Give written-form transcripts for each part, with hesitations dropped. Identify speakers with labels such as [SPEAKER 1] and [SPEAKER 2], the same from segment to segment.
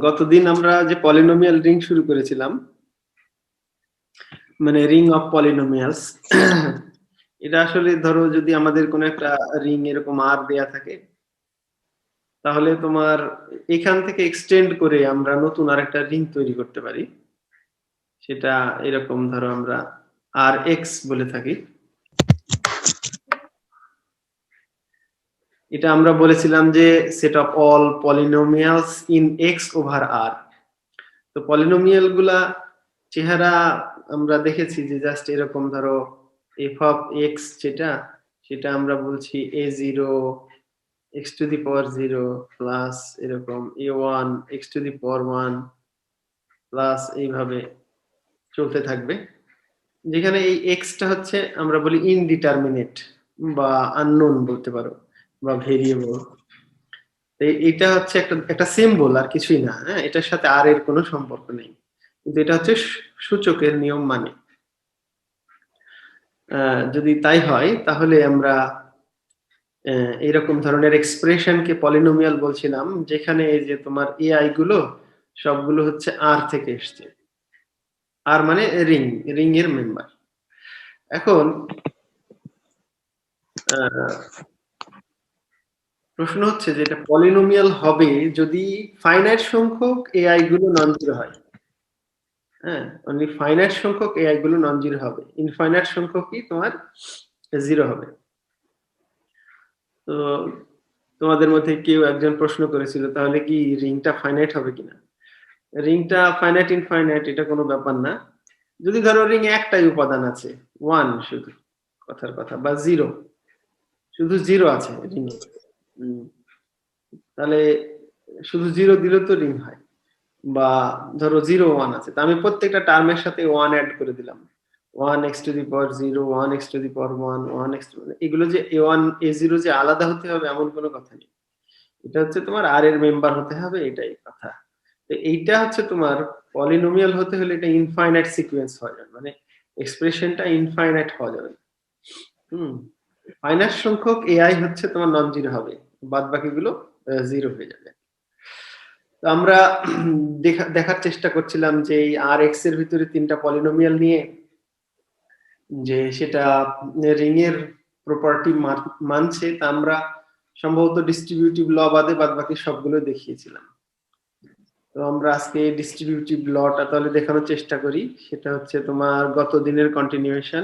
[SPEAKER 1] গতদিন আমরা যে পলিনোমিয়াল রিং শুরু করেছিলাম, মানে রিং অফ পলিনোমিয়ালস এটা আসলে ধরো যদি আমাদের কোনো একটা রিং এরকম আর দেয়া থাকে, তাহলে তোমার এখান থেকে এক্সটেন্ড করে আমরা নতুন আরেকটা রিং তৈরি করতে পারি। সেটা এরকম ধরো আমরা আর এক্স বলে থাকি। এটা আমরা বলেছিলাম যে set of all polynomials in X over R. তো পলিনোমিয়াল গুলা চেহারা আমরা দেখেছি যে জাস্ট এরকম ধরো এফ অফ এক্স সেটা আমরা বলছি A zero X to the power zero plus এরকম A one X to the power one plus এইভাবে চলতে থাকবে, যেখানে এই এক্সটা হচ্ছে আমরা বলি ইনডিটারমিনেট বা আননোন বলতে পারো বা ভেরিয়েবল। এটা হচ্ছে একটা সিম্বল আর কিছুই না, হ্যাঁ, এটার সাথে আর এর কোনো সম্পর্ক নেই, কিন্তু এটা হচ্ছে সূচকের নিয়ম মানে। যদি তাই হয় তাহলে আমরা এরকম ধরনের এক্সপ্রেশনকে পলিনোমিয়াল বলছিলাম, যেখানে এই যে তোমার এআই গুলো সবগুলো হচ্ছে আর থেকে এসছে। আর মানে রিং এর মেম্বার। এখন প্রশ্ন হচ্ছে যে এটা পলিনোমিয়াল হবে যদি ফাইনাইট সংখ্যক এআই গুলো নন জিরো হয়। হ্যাঁ, অনলি ফাইনাইট সংখ্যক এআই গুলো নন জিরো হবে, ইনফাইনাইট সংখ্যকই তোমার জিরো হবে। তো তোমাদের মধ্যে কেউ একজন প্রশ্ন করেছিল তাহলে কি রিংটা ফাইনাইট হবে কিনা। রিংটা ফাইনাইট ইনফাইনাইট এটা কোনো ব্যাপার না, যদি ধরো রিং একটাই উপাদান আছে, ওয়ান শুধু, কথার কথা, বা জিরো, শুধু জিরো আছে রিং এ, তাহলে শুধু জিরো দিলে তো রিং হয়। বা ধরো জিরো ওয়ান আছে, তা আমি প্রত্যেকটা টার্মের সাথে ওয়ান অ্যাড করে দিলাম, one X to the power zero, one X to the power one, one x, এগুলো যে এ ওয়ান এ জিরো যে আলাদা হতে হবে এমন কোনো কথা নেই, এটা হচ্ছে তোমার আর এর মেম্বার হতে হবে, এটাই কথা। তো এইটা হচ্ছে তোমার পলিনোমিয়াল হতে হলে এটা ইনফাইনাইট সিকোয়েন্স হওয়া যাবে, মানে এক্সপ্রেশনটা ইনফাইনাইট হওয়া যাবে। ফাইনাইট সংখ্যক এআই হচ্ছে তোমার নন জিরো হবে, বাদ বাকিগুলো জিরো হয়ে যাবে। তো আমরা দেখার চেষ্টা করছিলাম যে এই আর এক্স এর ভিতরে তিনটা পলিনোমিয়াল নিয়ে, যে সেটা রিং এর প্রপার্টি মানছে, তা আমরা সম্ভবত ডিস্ট্রিবিউটিভ ল বাদে বাদ বাকি সবগুলো দেখিয়েছিলাম। তো আমরা আজকে ডিস্ট্রিবিউটিভ লটা তাহলে দেখানোর চেষ্টা করি। সেটা হচ্ছে তোমার গত দিনের কন্টিনিউয়েশন।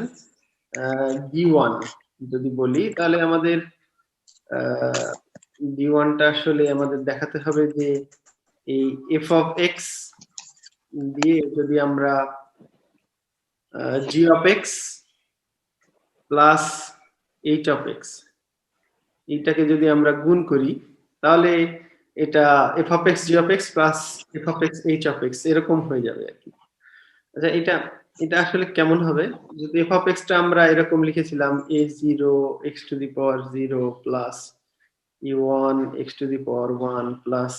[SPEAKER 1] ডি ওয়ান যদি বলি তাহলে আমাদের ডি ওয়ানটা আসলে আমাদের দেখাতে হবে যে এই এফ অফ এক্স দিয়ে যদি আমরা G of X plus H of X এইটাকে যদি আমরা গুণ করি, তাহলে এটা F of X G of X plus F of X H of X এরকম হয়ে যাবে আর কি। আচ্ছা, এটা আসলে কেমন হবে যদি এফ অফ এক্স টা আমরা এরকম লিখেছিলাম A zero X to the power zero plus A one X to the power one plus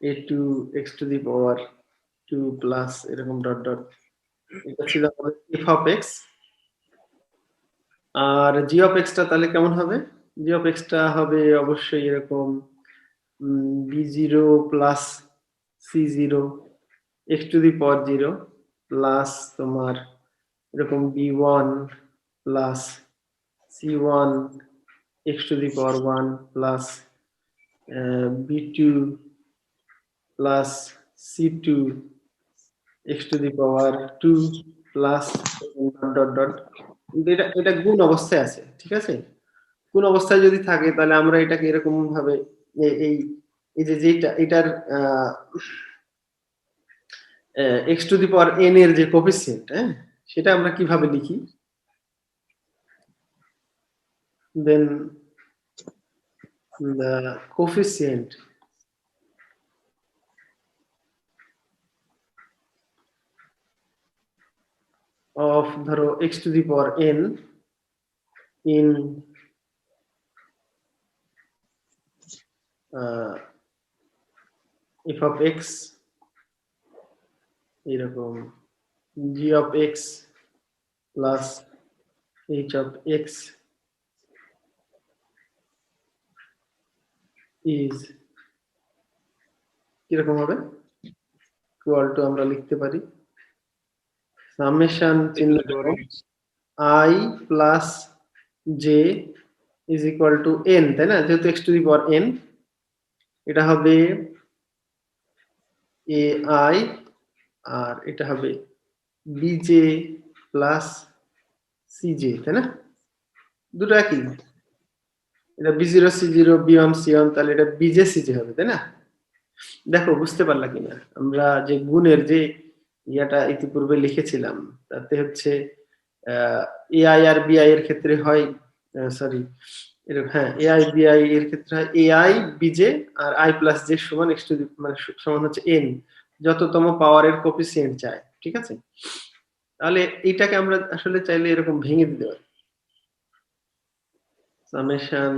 [SPEAKER 1] A two X to the power two plus এরকম ডট ডট, এটা ছিল এফ অফ এক্স। আর জি of X টা তাহলে কেমন হবে, জি of X টা হবে অবশ্যই এরকম B zero plus C zero X to the power zero plus তোমার এরকম B one plus C one X to the power one plus B two plus C two X to the power two plus dot dot. এটা গুণ অবস্থায় আছে, ঠিক আছে। কোন অবস্থায় যদি থাকে তাহলে আমরা এটাকে এরকম ভাবে এই এই যে যেটা এটার x to the power N এর যে কোফিসিয়েন্ট, হ্যাঁ, সেটা আমরা কিভাবে লিখি, দেন the coefficient of ধরো x to the power n in f of x এরকম g of x plus h of x is কিরকম হবে? ইকুয়াল টু আমরা লিখতে পারি সামেশন চিহ্ন I plus j is equal two n, তাই না? যেহেতু x to the power n, এটা হবে ai আর এটা হবে bj প্লাস cj, তাই না? দুটো একই, এটা b0 c0 b1 c1, তাহলে এটা bj cj হবে, তাই না? দেখো বুঝতে পারলা কিনা? আমরা যে গুণের যে ইয়াটা ইতিপূর্বে লিখেছিলাম তাতে হচ্ছে ai আর bi এর ক্ষেত্রে হয়, সরি হ্যাঁ ai bi এর ক্ষেত্রে হয় ai bj আর i প্লাস j সমান x টু দি মানে সমান হচ্ছে n, যততম পাওয়ারের কোফিসিয়েন্ট চাই, ঠিক আছে? তাহলে এইটাকে আমরা আসলে চাইলে এরকম ভেঙে দিতে পারি, summation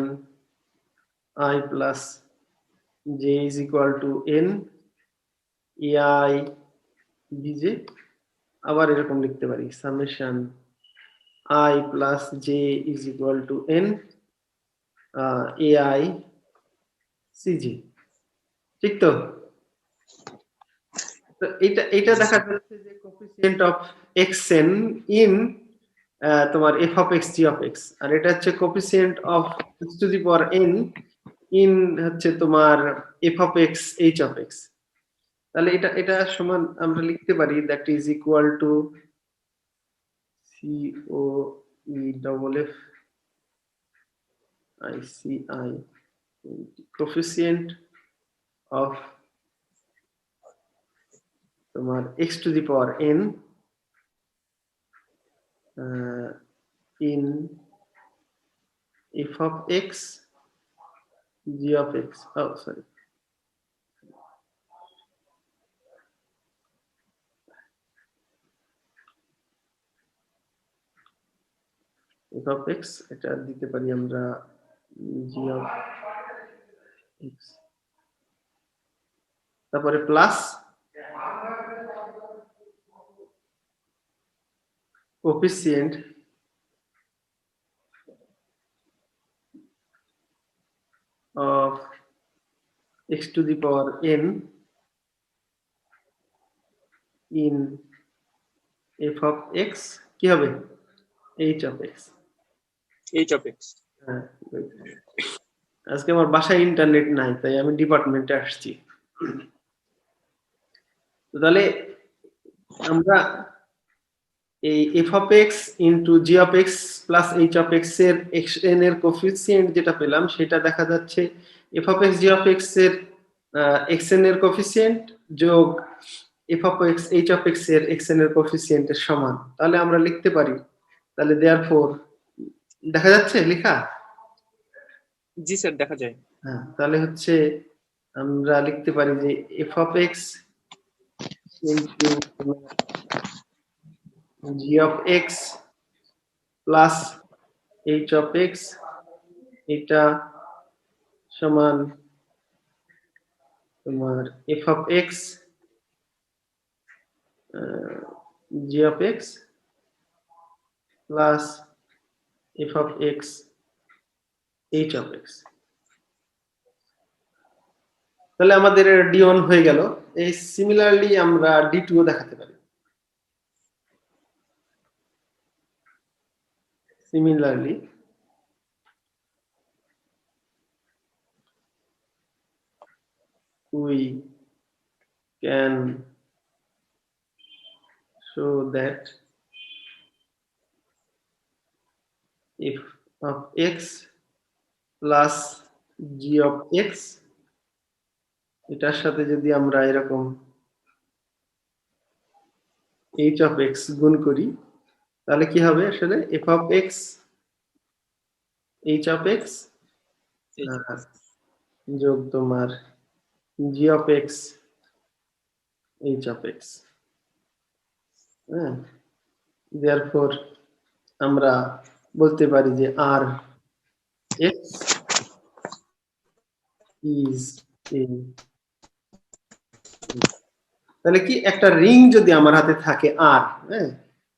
[SPEAKER 1] i plus j is equal two n ai bj, আবার এরকম লিখতে পারি summation i plus j is equal two n ai cj, ঠিক তো? এটা এটা দেখা যাচ্ছে যে কোফিসিয়েন্ট অফ xn ইন তোমার f of x g of x, আর এটা হচ্ছে coefficient of x to the power n in হচ্ছে তোমার f of x h of x। তাহলে এটা এটা সমান আমরা লিখতে পারি that is equal two coef ici coefficient of তোমার x to the power n in f of x g of x, oh sorry, f of x এটা দিতে পারি আমরা g of x, তারপরে plus coefficient of x to the power n in f of x কি হবে? h of x,
[SPEAKER 2] h of x।
[SPEAKER 1] হ্যাঁ, আজকে আমার বাসায় ইন্টারনেট নাই তাই আমি ডিপার্টমেন্টে আসছি। তাহলে আমরা এই f of x into g of x plus h of x এর xn এর কোফিসিয়েন্ট যেটা পেলাম সেটা দেখা যাচ্ছে f of x g of x এর xn এর কোফিসিয়েন্ট যোগ f of x h of x এর xn এর কোফিসিয়েন্টের সমান। তাহলে আমরা লিখতে পারি, তাহলে therefore দেখা যাচ্ছে লেখা?
[SPEAKER 2] জি স্যার দেখা যায়।
[SPEAKER 1] হ্যাঁ, তাহলে হচ্ছে আমরা লিখতে পারি যে f of x into g of x plus h of x এটা সমান তোমার f of x g of x plus f of x h of x। তাহলে আমাদের d1 হয়ে গেল। এই সিমিলারলি আমরা d2 ও দেখাতে পারি। Similarly, we can show that f of x plus g of x এটার সাথে যদি আমরা এরকম h of x গুণ করি তাহলে কি হবে আসলে f of x h of x যোগ তোমার g of x h of x, হ্যাঁ, therefore আমরা বলতে পারি যে r x is a, তাহলে কি একটা রিং যদি আমার হাতে থাকে r, হ্যাঁ,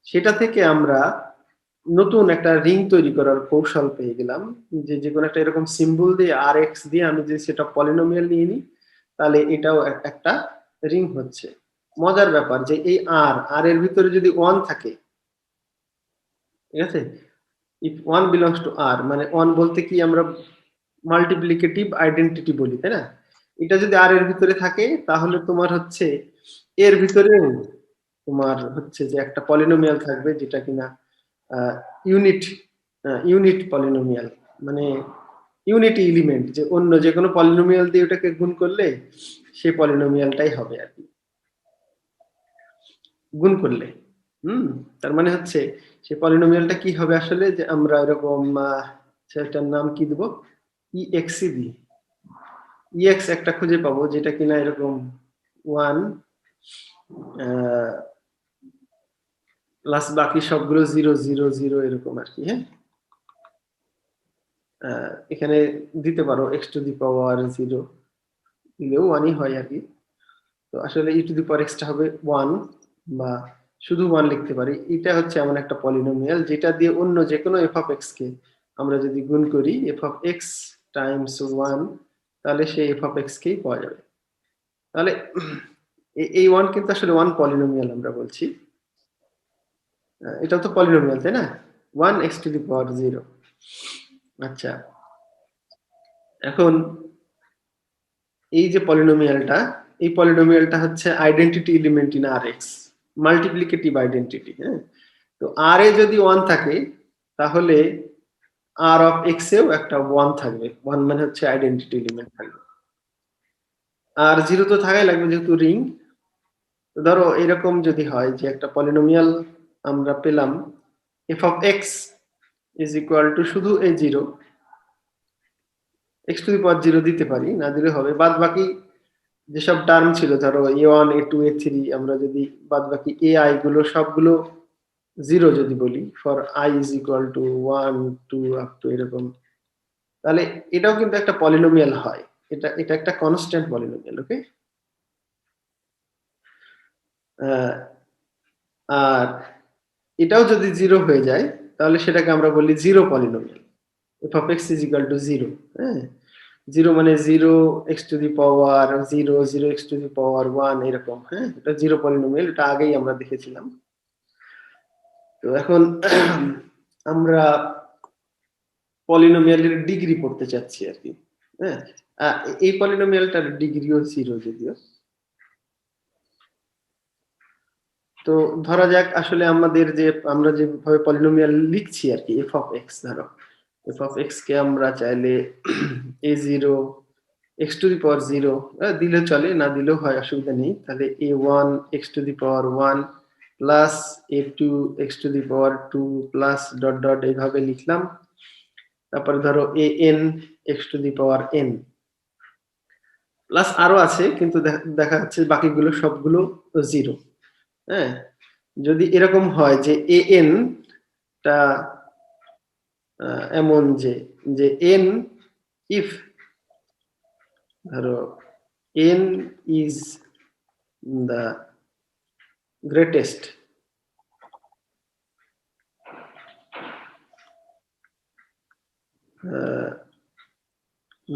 [SPEAKER 1] সেটা থেকে আমরা নতুন একটা রিং তৈরি করার কৌশল পেয়ে গেলাম যে যে কোনো একটা এরকম সিম্বল দিয়ে rx দিয়ে আমি যদি সেটা পলিনোমিয়াল নিয়ে নিই তাহলে এটাও একটা রিং হচ্ছে। মজার ব্যাপার যে এই আর এর ভিতরে যদি 1 থাকে, ঠিক আছে, ইফ 1 বিলংস টু আর, মানে 1 বলতে কি আমরা মাল্টিপ্লিকেটিভ আইডেন্টিটি বলি, তাই না? এটা যদি আর এর ভিতরে থাকে তাহলে তোমার হচ্ছে এর ভিতরেও তোমার হচ্ছে যে একটা পলিনোমিয়াল থাকবে যেটা কিনা ইউনিট ইউনিট পলিনোমিয়াল, মানে ইউনিটি এলিমেন্ট, যে অন্য যে কোনো পলিনোমিয়াল দিয়ে ওটাকে গুণ করলে সেই পলিনোমিয়ালটাই হবে আর কি, গুণ করলে। তার মানে হচ্ছে সেই পলিনোমিয়ালটা কি হবে আসলে, যে আমরা এরকম সেটার নাম কি দেব, ইএক্স দিই, ইএক্স একটা খুঁজে পাবো যেটা কিনা এরকম 1 প্লাস বাকি সবগুলো 0 0 0 এরকম আর কি। হ্যাঁ, এখানে দিতে পারো x টু দি পাওয়ার 0 দিলেও 1ই হয় আর কি। তো আসলে e two the power x টা হবে 1, বা শুধু 1 লিখতে পারি। এটা হচ্ছে এমন একটা পলিনোমিয়াল যেটা দিয়ে অন্য যে কোনো f অফ x কে আমরা যদি গুণ করি f অফ x টাইমস 1, তাহলে সেই f অফ x কেই পাওয়া যাবে। তাহলে এই 1 কিন্তু আসলে 1 পলিনোমিয়াল আমরা বলছি, এটাও তো পলিনোমিয়াল তাই না, 1 x টু দি পাওয়ার 0। আচ্ছা, এখন এই যে পলিনোমিয়ালটা, এই পলিনোমিয়ালটা হচ্ছে identity element in Rx, multiplicative identity. হ্যাঁ, তো আর এ যদি 1 থাকে তাহলে আর অফ x এও একটা 1 থাকবে, 1 মানে হচ্ছে আইডেন্টিটি এলিমেন্ট থাকবে। আর 0 তো থাকাই লাগবে যেহেতু রিং। তো ধরো এরকম যদি হয় যে একটা পলিনোমিয়াল আমরা পেলাম f of x is equal two শুধু এই 0, x টু দি পাওয়ার 0 দিতে পারি, না দিলে হবে বাদ বাকি যেসব টার্ম ছিল, ধরো a1 a2 a3, আমরা যদি বাদ বাকি ai গুলো সবগুলো 0 যদি বলি, for i is equal two 1 2 up to এরকম, তাহলে এটাও কিন্তু একটা পলিনোমিয়াল হয়। এটা একটা কনস্ট্যান্ট পলিনোমিয়াল। ওকে, আর এটাও যদি 0 হয়ে যায় তাহলে সেটাকে আমরা বলি zero polynomial, f of x is equal to 0। হ্যাঁ, 0 মানে 0 x to the power 0 0 x to the power 1 এরকম। হ্যাঁ, এটা জিরো পলিনোমিয়াল, এটা আগেই আমরা দেখেছিলাম। তো এখন আমরা পলিনোমিয়ালের ডিগ্রি পড়তে চাচ্ছি আর কি। হ্যাঁ, এই পলিনোমিয়ালটার ডিগ্রিও 0 যদিও। তো ধরা যাক আসলে আমাদের যে আমরা যেভাবে পলিনোমিয়াল লিখছি আর কি, f of x, ধরো f of x কে আমরা চাইলে a0 x to the power 0 দিলে চলে, না দিলেও হয়, অসুবিধা নেই। তাহলে a1 x to the power 1 plus a2 x to the power 2 plus dot dot এইভাবে লিখলাম। তারপরে ধরো an x to the power n plus আরো আছে, কিন্তু দেখা যাচ্ছে বাকিগুলো সবগুলো 0। হ্যাঁ, যদি এরকম হয় যে an টা এমন যে n if ধরো n is the greatest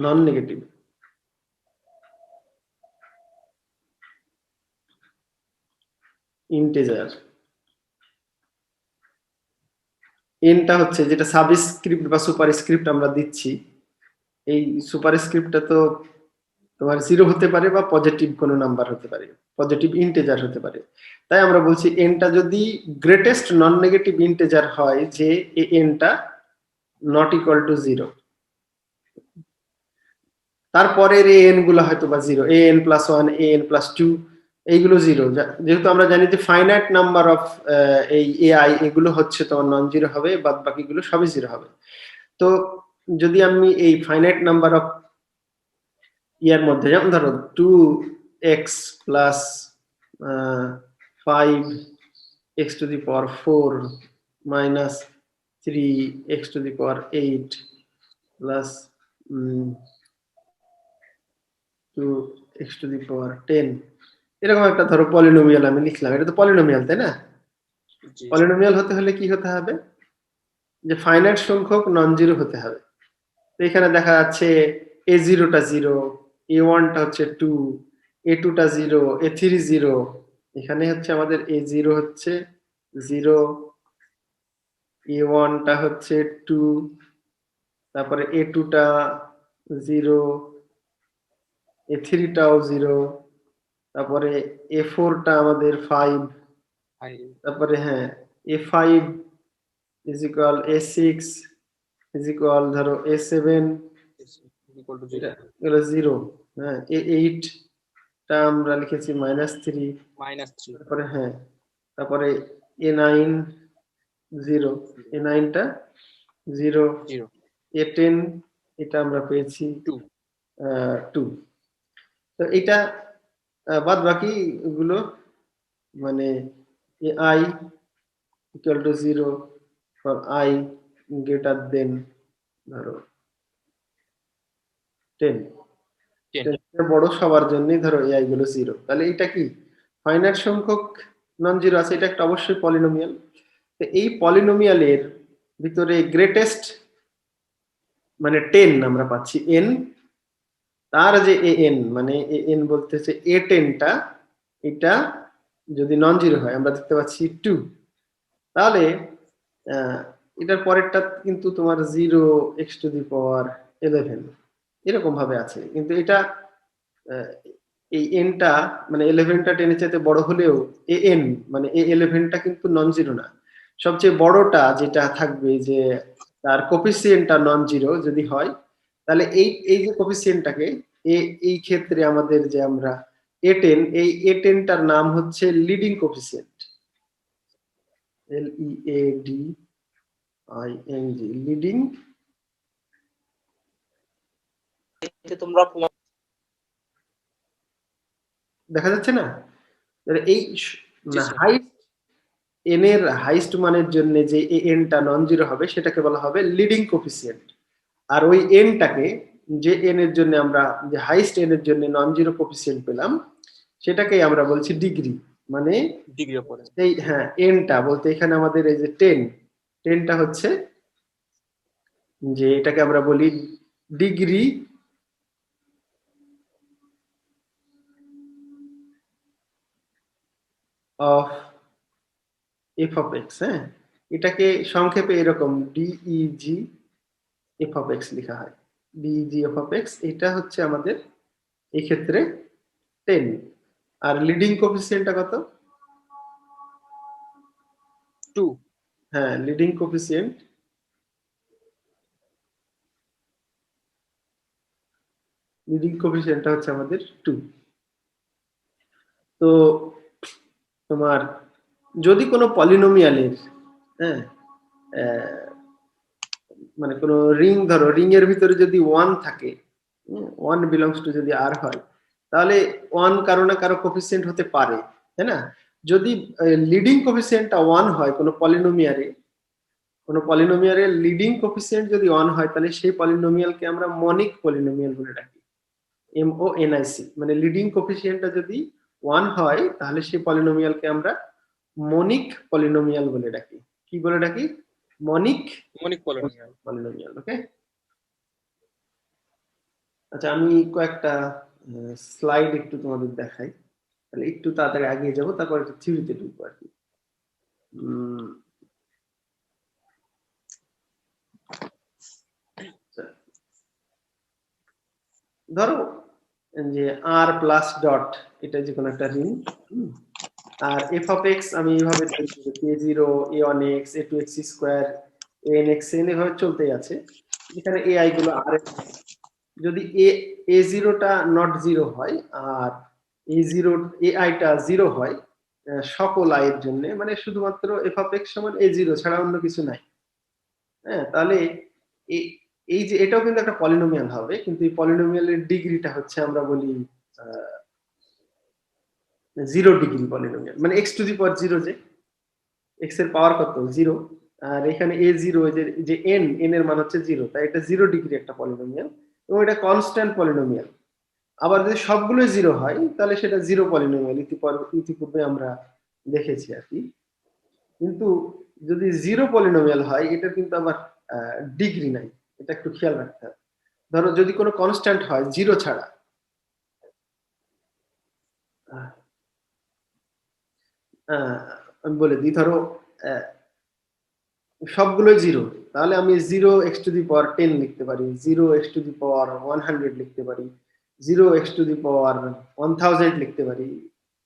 [SPEAKER 1] non-negative integer, n টা হচ্ছে যেটা সাবস্ক্রিপ্ট বা সুপারস্ক্রিপ্ট আমরা দিচ্ছি, এই সুপারস্ক্রিপ্টটা তো তোমার 0 হতে পারে বা পজিটিভ কোনো নাম্বার হতে পারে, পজিটিভ ইন্টিজার হতে পারে। তাই আমরা বলছি n টা যদি গ্রেটেস্ট নন নেগেটিভ ইন্টিজার হয়, যে এই n টা নট ইকুয়াল টু 0, তারপরের an গুলো হয়তো বা 0, an প্লাস 1 an প্লাস 2 এইগুলো 0, যেহেতু আমরা জানি যে ফাইনাইট নাম্বার অফ এই ai এগুলো হচ্ছে তোমার নন জিরো হবে, বাদ বাকিগুলো সবই 0 হবে। তো যদি আমি এই ফাইনাইট নাম্বার অফ ইয়ার মধ্যে, যেমন ধরো 2x plus 5x to the power 4 minus 3x to the power 8 plus 2x to the power 10 এরকম একটা ধরো পলিনোমিয়াল আমি লিখলাম। এটা তো পলিনোমিয়াল তাই না? পলিনোমিয়াল হতে হলে কি হতে হবে, যে ফাইনাইট সংখ্যক নন জিরো হতে হবে। তো এখানে দেখা যাচ্ছে a0 টা 0, a1 টা হচ্ছে 2, a2 টা 0, a3 0, এখানে হচ্ছে আমাদের a0 হচ্ছে 0, a1 টা হচ্ছে 2, তারপরে a2 টা 0, a3 টাও 0, তারপরে a4 টা আমাদের 5, তারপরে হ্যাঁ a5 is equal a6 is equal ধরো a7,
[SPEAKER 2] equal to
[SPEAKER 1] এটা
[SPEAKER 2] 0
[SPEAKER 1] এগুলো 0, হ্যাঁ a8 টা আমরা লিখেছি -3,
[SPEAKER 2] -3
[SPEAKER 1] তারপরে হ্যাঁ তারপরে a9 0, a9 টা 0,
[SPEAKER 2] 0
[SPEAKER 1] a10 এটা আমরা পেয়েছি
[SPEAKER 2] 2
[SPEAKER 1] 2। তো এটা বাদ বাকি গুলো মানে ai equal to 0 for I greater than ধরো 10,
[SPEAKER 2] 10
[SPEAKER 1] 10 বড় সবার জন্যই ধরো ai গুলো 0, তাহলে এটা কি ফাইনাইট সংখ্যক নন জিরো আছে, এটা একটা অবশ্যই পলিনোমিয়াল। তো এই পলিনোমিয়ালের ভিতরে গ্রেটেস্ট মানে 10 আমরা পাচ্ছি n, তার যে an মানে an বলতেছে a10 টা এটা যদি নন জিরো হয় আমরা দেখতে পাচ্ছি 2, তাহলে এটার পরেরটা কিন্তু তোমার 0x⁻11 এরকম ভাবে আছে, কিন্তু এটা এই এনটা মানে 11টা 10 এর চাইতে বড় হলেও an মানে এই 11টা কিন্তু নন জিরো না, সবচেয়ে বড়টা যেটা থাকবে যে তার কোফিসিয়েন্টটা নন জিরো যদি হয়, তাহলে এই এই যে কোফিসিয়েন্টটাকে এই ক্ষেত্রে আমাদের যে আমরা a10 এই a10টার নাম হচ্ছে লিডিং কোফিসিয়েন্ট, LEADING লিডিং।
[SPEAKER 2] তোমরা
[SPEAKER 1] দেখা যাচ্ছে না এই
[SPEAKER 2] জি স্যার
[SPEAKER 1] হাইস্ট n এর হাইস্ট মানের জন্য যে n টা নন জিরো হবে সেটাকে বলা হবে লিডিং কোফিসিয়েন্ট, আর ওই n টাকে যে n এর জন্য আমরা যে হাইস্ট n এর জন্য নন জিরো কোফিসিয়েন্ট পেলাম সেটাকেই আমরা বলছি ডিগ্রি, মানে
[SPEAKER 2] ডিগ্রি পড়ে
[SPEAKER 1] এই হ্যাঁ n টা বলতে এখানে আমাদের এই যে 10 টা হচ্ছে যে এটাকে আমরা বলি degree of f of x, হ্যাঁ এটাকে সংক্ষেপে এরকম ডিইজি f of x লেখা হয়, ডিইজি f of x, এটা হচ্ছে আমাদের এই ক্ষেত্রে 10। আর লিডিং কোফিসিয়েন্টটা কত?
[SPEAKER 2] 2
[SPEAKER 1] হ্যাঁ লিডিং কোফিসিয়েন্ট লিডিং কোফিসিয়েন্টটা হচ্ছে আমাদের 2। তো তোমার যদি কোনো পলিনোমিয়ালের হ্যাঁ মানে কোনো রিং ধরো, রিং এর ভিতরে যদি 1 থাকে, 1 বিলংস টু যদি r হয়, তাহলে 1 কারো না কারো কোফিসিয়েন্ট হতে পারে, তাই না? যদি লিডিং কোফিসিয়েন্টটা 1 হয় কোনো পলিনোমিয়ালের লিডিং কোফিসিয়েন্ট যদি 1 হয়, তাহলে সেই পলিনোমিয়ালকে আমরা মনিক পলিনোমিয়াল বলে ডাকি, MONIC, মানে লিডিং কোফিসিয়েন্টটা যদি 1 হয় তাহলে সেই পলিনোমিয়ালকে আমরা মনিক পলিনোমিয়াল বলে ডাকি। কি বলে ডাকি? মনিক
[SPEAKER 2] মনিক পলিনোমিয়াল।
[SPEAKER 1] পলিনোমিয়াল। ওকে, আচ্ছা আমি কয়েকটা স্লাইড একটু তোমাদের দেখাই, তাহলে একটু তাড়াতাড়ি এগিয়ে যাবো, তারপর একটু থিওরিতে ঢুকবো আর কি। ধরো যে r প্লাস ডট এটা যে কোনো একটা রিং, আর f of x আমি এইভাবে a0 a1x a2x square anx n এভাবে চলতেই আছে, যেখানে ai গুলো r, যদি a0 টা নট জিরো হয় আর a0 ai টা জিরো হয় সকল i এর জন্য, মানে শুধুমাত্র f of x সমান a0 ছাড়া অন্য কিছু নাই, হ্যাঁ তাহলে এই যে এটাও কিন্তু একটা পলিনোমিয়াল হবে, কিন্তু এই পলিনোমিয়ালের ডিগ্রিটা হচ্ছে আমরা বলি 0 ডিগ্রি পলিনোমিয়াল, মানে x⁻0, যে x এর পাওয়ার কত 0, আর এখানে a0 যে n এর মান হচ্ছে 0, তাই এটা 0 ডিগ্রি একটা পলিনোমিয়াল, এবং এটা কনস্ট্যান্ট পলিনোমিয়াল। আবার যদি সবগুলো 0 হয় তাহলে সেটা 0 পলিনোমিয়াল, ইতিপূর্বে আমরা দেখেছি আর কি। কিন্তু যদি 0 পলিনোমিয়াল হয় এটা কিন্তু আবার ডিগ্রি নাই, এটা একটু খেয়াল রাখতে হবে। ধরো যদি কোনো কনস্ট্যান্ট হয় 0 ছাড়া, আমি বলে দিই, ধরো সবগুলো জিরো, তাহলে আমি 0x⁻10 লিখতে পারি, 0x⁻100 লিখতে পারি, 0x⁻1000 লিখতে পারি।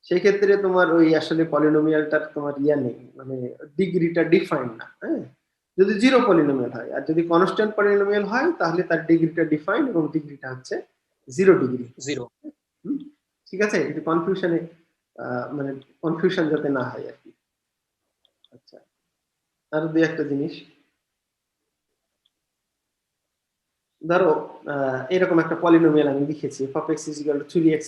[SPEAKER 1] সেই ক্ষেত্রে তোমার ওই আসলে পলিনোমিয়ালটার তোমার নেই, মানে ডিগ্রিটা ডিফাইন্ড না। হ্যাঁ, যদি জিরো পলিনোমিয়াল হয়, আর যদি কনস্ট্যান্ট পলিনোমিয়াল হয় তাহলে তার ডিগ্রিটা ডিফাইন্ড এবং ডিগ্রিটা হচ্ছে 0 ডিগ্রি।
[SPEAKER 2] 0
[SPEAKER 1] ঠিক আছে, একটু কনফিউশনে মানে কনফিউশন যাতে না হয় আর কি। আচ্ছা, আর দুই একটা জিনিস, ধরো এরকম একটা পলিনোমিয়াল আমি লিখেছি, f(x = 3x² -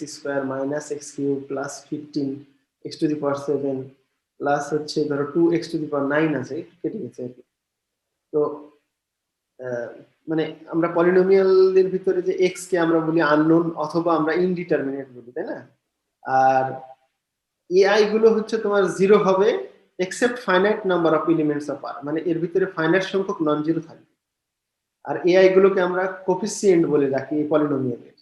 [SPEAKER 1] x³ + 15x⁻7 plus হচ্ছে ধরো 2x⁹ আছে, কেটে গেছে আর কি। তো মানে আমরা পলিনোমিয়ালের ভিতরে যে x কে আমরা বলি আননোন অথবা আমরা ইনডিটারমিনেট বলি, তাই না? আর ai গুলো হচ্ছে তোমার 0 হবে except finite number of elements of r, মানে এর ভিতরে ফাইনাইট সংখ্যক নন জিরো থাকবে। আর এআই গুলোকে আমরা কোফিসিয়েন্ট বলে রাখি এই পলিনোমিয়ালের।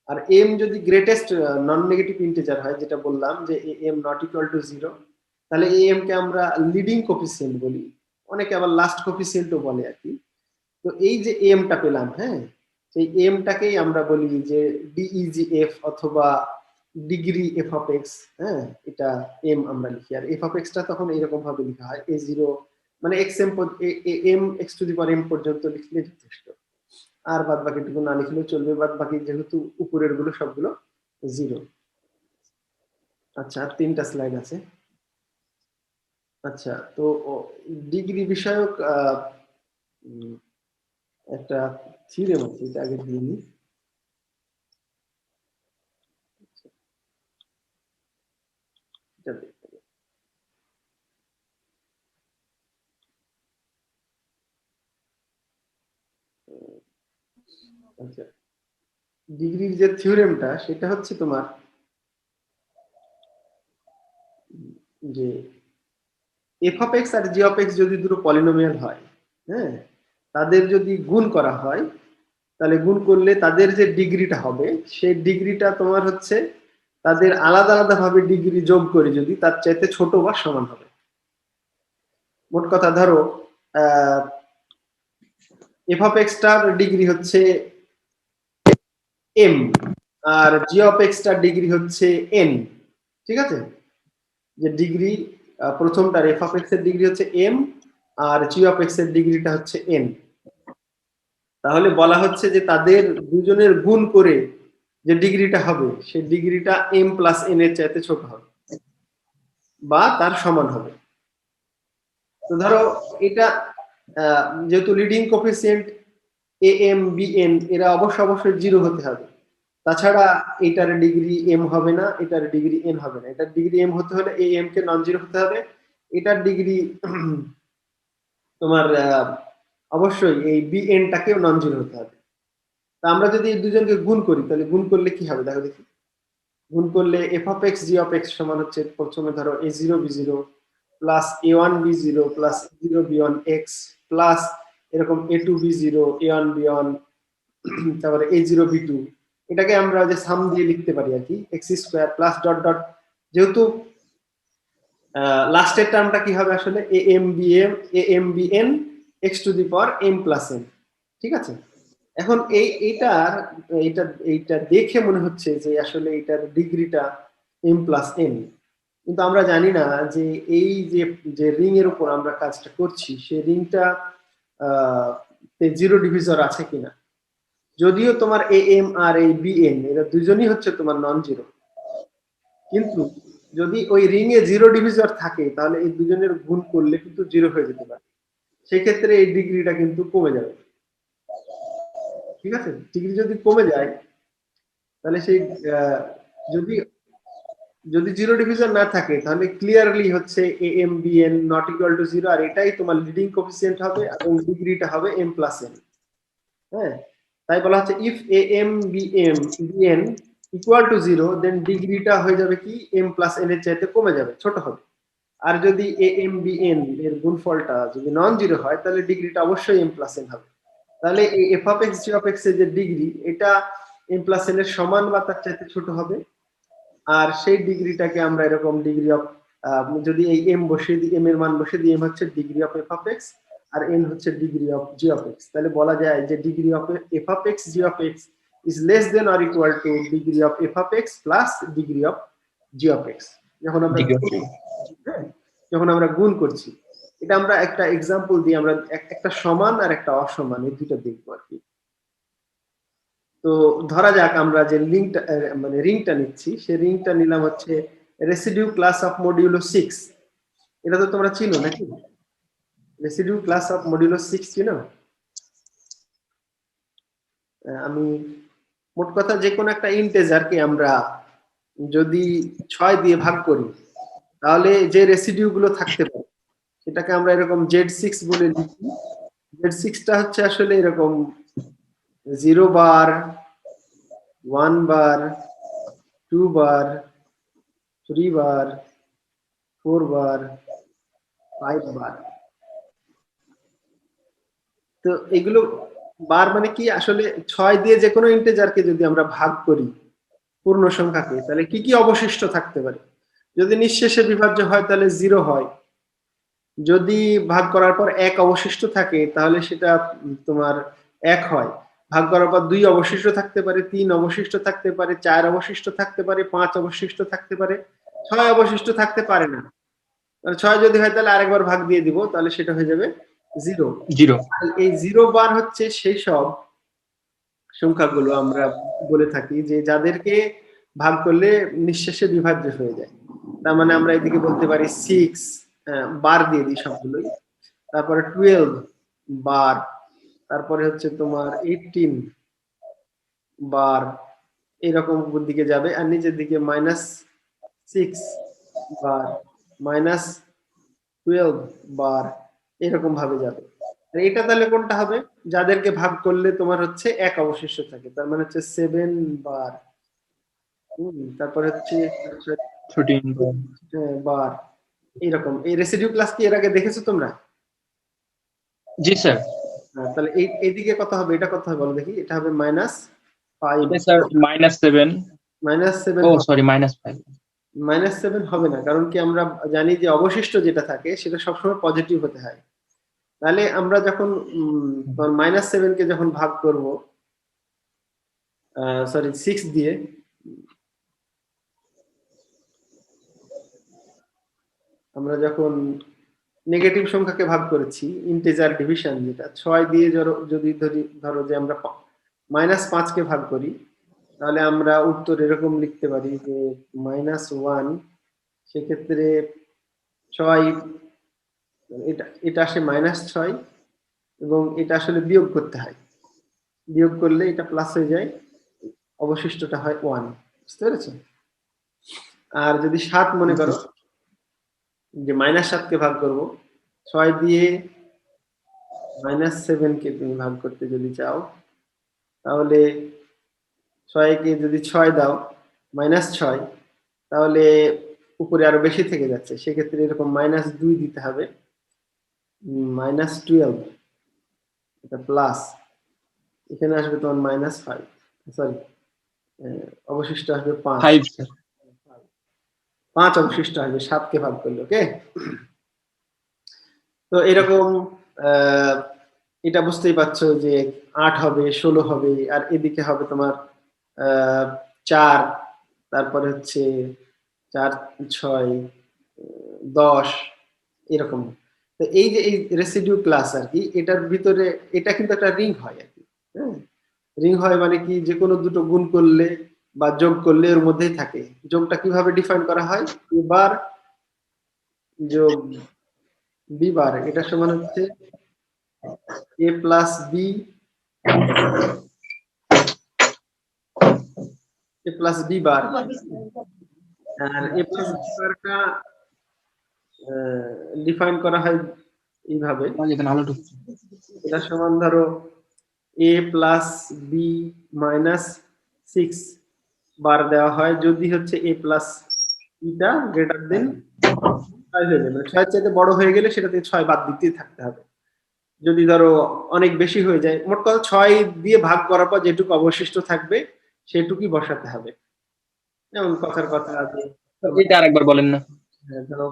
[SPEAKER 1] আর এম যদি গ্রেটেস্ট নন নেগেটিভ ইন্টিজার হয়, যেটা বললাম যে এম নট ইকুয়াল টু 0, তাহলে এম কে আমরা লিডিং কোফিসিয়েন্ট বলি, অনেকে আবার লাস্ট কোফিসিয়েন্টও বলে আর কি। তো এই যে এমটা পেলাম, হ্যাঁ, সেই এমটাকেই আমরা বলি যে ডিইজিএফ অথবা ডিগ্রি f(x), হ্যাঁ, এটা এম আমরা লিখি। আর f(x)টা তখন এরকম ভাবে লেখা হয় a0, মানে m(x⁻m) পর্যন্ত লিখলে যথেষ্ট, আর বাদ বাকিটুকু না লিখলেও চলবে, বাদ বাকি যেহেতু উপরের গুলো সবগুলো 0। আচ্ছা, আর 3টা স্লাইড আছে। আচ্ছা, তো ডিগ্রি বিষয়ক একটা থিওরেম আছে, এটা আগে দিয়ে নিই। এটা দেখতে হবে। আচ্ছা, ডিগ্রির যে থিওরেমটা সেটা হচ্ছে তোমার যে f(x) আর g(x) যদি দুটো পলিনোমিয়াল হয়, হ্যাঁ, তাদের যদি গুণ করা হয়, তাহলে গুণ করলে তাদের যে ডিগ্রিটা হবে সেই ডিগ্রিটা তোমার হচ্ছে তাদের আলাদা আলাদা ভাবে ডিগ্রি যোগ করে যদি তার চাইতে ছোট বা সমান হবে। মোট কথা ধরো f(x)টার ডিগ্রি হচ্ছে m আর g(x)টার ডিগ্রি হচ্ছে n। ঠিক আছে, যে ডিগ্রি প্রথমটার f(x) এর ডিগ্রি হচ্ছে m আর g(x) এর ডিগ্রিটা হচ্ছে n। তাহলে বলা হচ্ছে যে তাদের দুজনের গুণ করে যে ডিগ্রিটা হবে সেই ডিগ্রিটা m + n এর চাইতে ছোট হবে বা তার সমান হবে। তো ধরো এটা যেহেতু লিডিং কোফিসিয়েন্ট am bn এরা অবশ্যই 0 হতে হবে, তাছাড়া এটার ডিগ্রি m হবে না, এটার ডিগ্রি n হবে না। এটার ডিগ্রি m হতে হলে am কে নন জিরো হতে হবে, এটার ডিগ্রি তোমার অবশ্যই এই bn টাকেও নন জিরো হতে হবে। তা আমরা যদি এই দুজনকে গুণ করি তাহলে গুণ করলে কি হবে দেখো দেখি। গুণ করলে f(x g(x) সমান হচ্ছে, প্রথমে ধরো a0 b0 plus a1 b0 plus a0 b1 x plus এরকম a2 b0 a1 b1 তারপরে a0 b2, এটাকে আমরা যে সাম দিয়ে লিখতে পারি আর কি, x² প্লাস ডট ডট, যেহেতু লাস্টের টার্মটা কি হবে আসলে am bn x⁻m + n। ঠিক আছে, এখন এইটা দেখে মনে হচ্ছে যে আসলে এটার ডিগ্রিটা m + n, কিন্তু আমরা জানি না যে এই যে রিং এর উপর আমরা কাজটা করছি সেই রিংটা জিরো ডিভিজর আছে কিনা। যদিও তোমার am আর এই bn এরা দুজনই হচ্ছে তোমার নন জিরো, কিন্তু যদি ওই রিং এ জিরো ডিভিজর থাকে তাহলে এই দুজনের গুণ করলে কিন্তু জিরো হয়ে যেতে পারে, সেক্ষেত্রে এই ডিগ্রিটা কিন্তু কমে যাবে। ঠিক আছে, ডিগ্রি যদি কমে যায় তাহলে সেই যদি যদি জিরো ডিভিশন না থাকে তাহলে ক্লিয়ারলি হচ্ছে am bn not equal to 0, আর এটাই তোমার লিডিং কোফিসিয়েন্ট হবে এবং ডিগ্রিটা হবে m + n। হ্যাঁ, তাই বলা হচ্ছে if am bn equal to 0 দেন ডিগ্রিটা হয়ে যাবে কি m + n এর চাইতে কমে যাবে, ছোট হবে। আর যদি am bn এর গুণফলটা যদি নন জিরো হয় তাহলে ডিগ্রিটা অবশ্যই m + n হবে। তাহলে এই f(x g(x) এর যে ডিগ্রি এটা m + n এর সমান বা তার চাইতে ছোট হবে, আর সেই ডিগ্রিটাকে আমরা এরকম ডিগ্রি অফ যদি এই m বসিয়ে দিই, m এর মান বসিয়ে দিই, m হচ্ছে degree of f of x আর n হচ্ছে degree of g of x, তাহলে বলা যায় যে degree of f of x g of x is less than or equal to degree of f of x plus degree of g of x। যখন আমরা যখন আমরা গুণ করছি, এটা আমরা একটা এক্সাম্পল দিয়ে আমরা একটা সমান আর একটা অসমান এই দুটো দেখবো আর কি। তো ধরা যাক আমরা যে লিঙ্কটা মানে রিংটা নিচ্ছি, সেই রিংটা নিলাম হচ্ছে রেসিডিউ ক্লাস অফ মডিউলো 6। এটা তো তোমরা চিনো নাকি? রেসিডিউ ক্লাস অফ মডিউলো 6 চিনো? আমি মোট কথা যে কোনো একটা ইন্টিজারকে আমরা যদি 6 দিয়ে ভাগ করি, তাহলে যে রেসিডিউ গুলো থাকতে পারে সেটাকে আমরা এরকম z6 বলে লিখি। z6 টা হচ্ছে আসলে এরকম 0 বার, 1 বার, 2 বার, 3 বার, 4 বার, 5 বার। তো এগুলো বার মানে কি, আসলে 6 দিয়ে যে কোনো ইন্টিজারকে যদি আমরা ভাগ করি পূর্ণ সংখ্যাকে, তাহলে কি কি অবশিষ্ট থাকতে পারে? যদি নিঃশেষে বিভাজ্য হয় তাহলে 0 হয়, যদি ভাগ করার পর 1 অবশিষ্ট থাকে তাহলে সেটা তোমার 1 হয়, ভাগ করার পর 2 অবশিষ্ট থাকতে পারে, 3 অবশিষ্ট থাকতে পারে, 4 অবশিষ্ট থাকতে পারে, 5 অবশিষ্ট থাকতে পারে, 6 অবশিষ্ট থাকতে পারে না। মানে 6 যদি হয় তাহলে আরেকবার ভাগ দিয়ে দিব, তাহলে সেটা হয়ে যাবে 0। এই 0 বার হচ্ছে সেই সব সংখ্যাগুলো আমরা বলে থাকি যে যাদেরকে ভাগ করলে নিঃশেষে বিভাজ্য হয়ে যায়। তার মানে আমরা এদিকে বলতে পারি 6 বার দিয়ে দিই সবগুলোই, তারপরে 12 বার, তারপরে হচ্ছে তোমার 18 বার, এরকম উপর দিকে যাবে, আর নিচের দিকে -6 বার, -12 বার, এরকম ভাবে যাবে। এটা তাহলে কোনটা হবে? যাদেরকে ভাগ করলে তোমার হচ্ছে 1 অবশিষ্ট থাকে, তার মানে হচ্ছে 7 বার। তারপরে হচ্ছে
[SPEAKER 2] 13
[SPEAKER 1] বার, এরকম। এই রেসিডিউ ক্লাস কি এর আগে দেখেছো তোমরা?
[SPEAKER 2] জি স্যার।
[SPEAKER 1] তাহলে এইদিকে কত হবে? এটা কত হবে বলো দেখি? এটা হবে -5।
[SPEAKER 2] এটা স্যার -7।
[SPEAKER 1] -7
[SPEAKER 2] ও সরি -5।
[SPEAKER 1] -7 হবে না, কারণ কি আমরা জানি যে অবশিষ্ট যেটা থাকে সেটা সবসময় পজিটিভ হতে হয়। তাহলে আমরা যখন -7 কে যখন ভাগ করব, সরি 6 দিয়ে, আমরা যখন নেগেটিভ সংখ্যাকে ভাগ করেছি, ইন্টিজার ডিভিশন যেটা 6 দিয়ে যদি ধরো যে আমরা -5 কে ভাগ করি, তাহলে আমরা উত্তর এরকম লিখতে পারি যে -1, সেক্ষেত্রে 6, এটা আসে -6 এবং এটা আসলে বিয়োগ করতে হয়, বিয়োগ করলে এটা প্লাস হয়ে যায়, অবশিষ্টটা হয় 1। বুঝতে পেরেছো? আর যদি 7 মনে করো, যে -7 কে ভাগ করব, 6 দিয়ে -7 কে তুমি ভাগ করতে যদি চাও, তাহলে 6 কে যদি 6 দাও -6, তাহলে উপরে আরো বেশি থেকে যাচ্ছে, সেক্ষেত্রে এরকম -2 দিতে হবে, -12, এটা প্লাস, এখানে আসবে তোমার -5, সরি অবশিষ্ট আসবে 5
[SPEAKER 2] স্যার।
[SPEAKER 1] 5 অবশিষ্ট আসবে 7 কে ভাগ করলে। ওকে, তো এরকম এটা বুঝতেই পারছো যে 8 হবে, 16 হবে, আর এদিকে হবে তোমার 4, তারপরে হচ্ছে 4, 6, 10, এরকম। তো এই যে এই রেসিডিউ ক্লাস আর কি, এটার ভিতরে এটা কিন্তু একটা রিং হয় আর কি। হ্যাঁ, রিং হয় মানে কি, যে কোনো দুটো গুণ করলে বা যোগ করলে এর মধ্যেই থাকে। যোগটা কিভাবে ডিফাইন করা হয়? এবার যোগ বি বার, এটা সমান হচ্ছে a plus B, a plus B বার। আর a প্লাস বি বারটা ডিফাইন করা হয় এইভাবে, এটা সমান ধরো a প্লাস বি মাইনাস 6 বার দেওয়া হয় যদি হচ্ছে a plus beta greater than 6 হয়ে যাবে, 6 চাইতে বড় হয়ে গেলে সেটাতে 6 বাদ দিতেই থাকতে হবে। যদি ধরো অনেক বেশি হয়ে যায়, মোট কথা 6 দিয়ে ভাগ করার পর যেটুকু অবশিষ্ট থাকবে সেটুকুই বসাতে হবে। যেমন কথার কথা আছে,
[SPEAKER 2] এটা আরেকবার বলেন না।
[SPEAKER 1] ধরো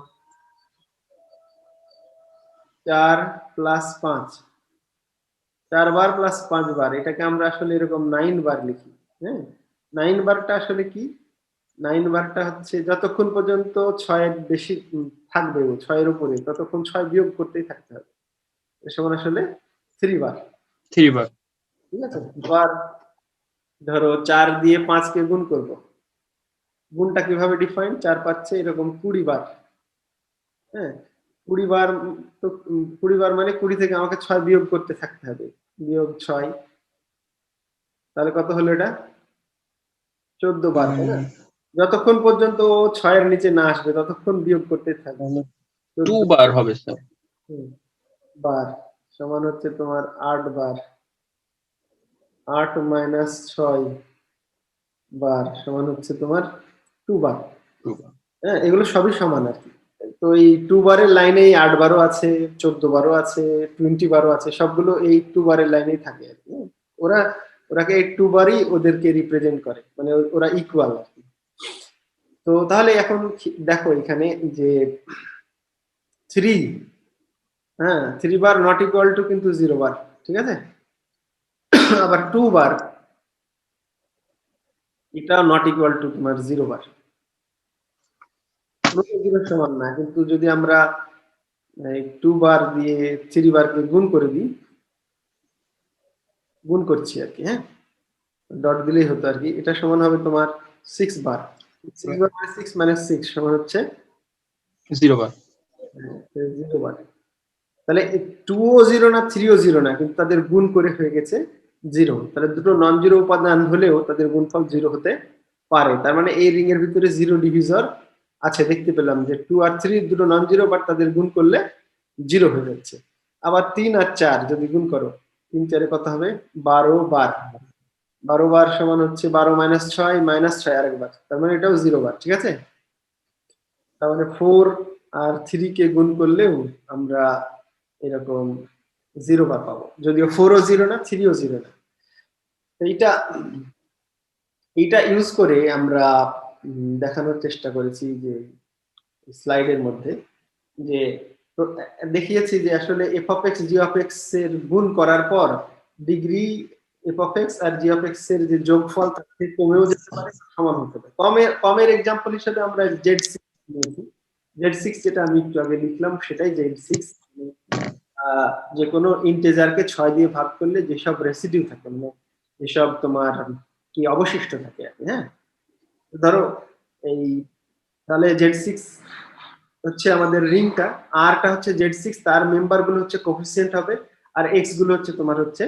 [SPEAKER 1] 4 প্লাস 5, 4 বার প্লাস 5 বার, এটাকে আমরা আসলে এরকম 9 বার লিখি। হ্যাঁ, 9 বারটা আসলে কি? 9 বারটা হচ্ছে যতক্ষণ পর্যন্ত 6 এর বেশি থাকবে, 6 এর উপরে, ততক্ষণ 6 বিয়োগ করতেই থাকতে হবে। এর সমান আসলে 3 বার।
[SPEAKER 2] 3 বার।
[SPEAKER 1] ঠিক আছে? এবার ধরো 4 দিয়ে 5 কে গুণ করব। গুণটা কিভাবে ডিফাইন? 4 5 এরকম 20 বার। হ্যাঁ, 20 বার, তো 20 বার মানে 20 থেকে আমাকে 6 বিয়োগ করতে থাকতে হবে। বিয়োগ 6, তাহলে কত হলো এটা? 14 বার, তাই না? যতক্ষণ পর্যন্ত 6 এর নিচে না আসবে ততক্ষণ বিয়োগ করতে থাকবে।
[SPEAKER 2] 2 বার হবে স্যার।
[SPEAKER 1] বার সমান হচ্ছে তোমার 8 বার। 8 মাইনাস 6 বার সমান হচ্ছে তোমার 2 বার।
[SPEAKER 2] 2 বার।
[SPEAKER 1] হ্যাঁ, এগুলো সবই সমান আর কি। তো এই 2 বারের লাইনে 8 বারও আছে, 14 বারও আছে, 20 বারও আছে, সবগুলো এই 2 বারের লাইনেই থাকে আর কি। ওরা ওরাকে এই 2 বারই ওদেরকে রিপ্রেজেন্ট করে, মানে ওরা ইকুয়াল আর কি। তো তাহলে এখন দেখো এখানে যে 3, হ্যাঁ 3 বার নট ইকুয়াল টু কিন্তু 0 বার, ঠিক আছে? আবার 2 বার এটা নট ইকুয়াল টু তোমার 0 বার, জিরোর সমান না। কিন্তু যদি আমরা 2 বার দিয়ে 3 বারকে গুণ করে দিই, গুণ করছি আর কি, হ্যাঁ, ডট দিলেই হতো আর কি, এটা সমান হবে তোমার 6 বার। 6 বার মানে 6 মাইনাস 6 সমান হচ্ছে
[SPEAKER 2] 0 বার।
[SPEAKER 1] 0 বার। তাহলে 2 ও 0 না, 3 ও 0 না, কিন্তু তাদের গুণ করে হয়ে গেছে 0। তাহলে দুটো নন জিরো উপাদান হলেও তাদের গুণফল 0 হতে পারে। তার মানে এই রিং এর ভিতরে 0 ডিভিজর আছে। দেখতে পেলাম যে 2 আর 3 দুটো নন জিরো, বাট তাদের গুণ করলে 0 হয়ে যাচ্ছে। আবার 3 আর 4 যদি গুণ করো, 3 4 কত হবে? 12 বার। 12 বার সমান হচ্ছে 12 মাইনাস 6 মাইনাস 6 আরেকবার, তার মানে এটাও 0 বার, ঠিক আছে? তার মানে 4 আর 3 কে গুণ করলেও আমরা এরকম 0 বার পাবো, যদিও 4 ও 0 না, 3 ও 0 না। এইটা এইটা ইউজ করে আমরা দেখানোর চেষ্টা করেছি যে স্লাইডের মধ্যে, যে দেখিয়েছি যে আসলে F of X G of X এর গুণ করার পর ডিগ্রি এফ অফ এক্স আর জি অফ এক্স এর যে যোগফল তার থেকে কমেও যেতে পারে, সমান হতে পারে। কমের এক্সাম্পল হিসেবে আমরা Z6 নিয়েছি। Z6 যেটা আমি একটু আগে লিখলাম সেটাই Z6। যে কোনো ইন্টিজারকে 6 দিয়ে ভাগ করলে যেসব রেসিডিউ থাকে, মানে যেসব তোমার কি অবশিষ্ট থাকে আর কি, হ্যাঁ। ধরো এই, তাহলে Z6 হচ্ছে আমাদের রিংটা, আরটা হচ্ছে Z6, তার মেম্বার গুলো হচ্ছে কোফিসিয়েন্ট হবে, আর এক্স গুলো হচ্ছে তোমার হচ্ছে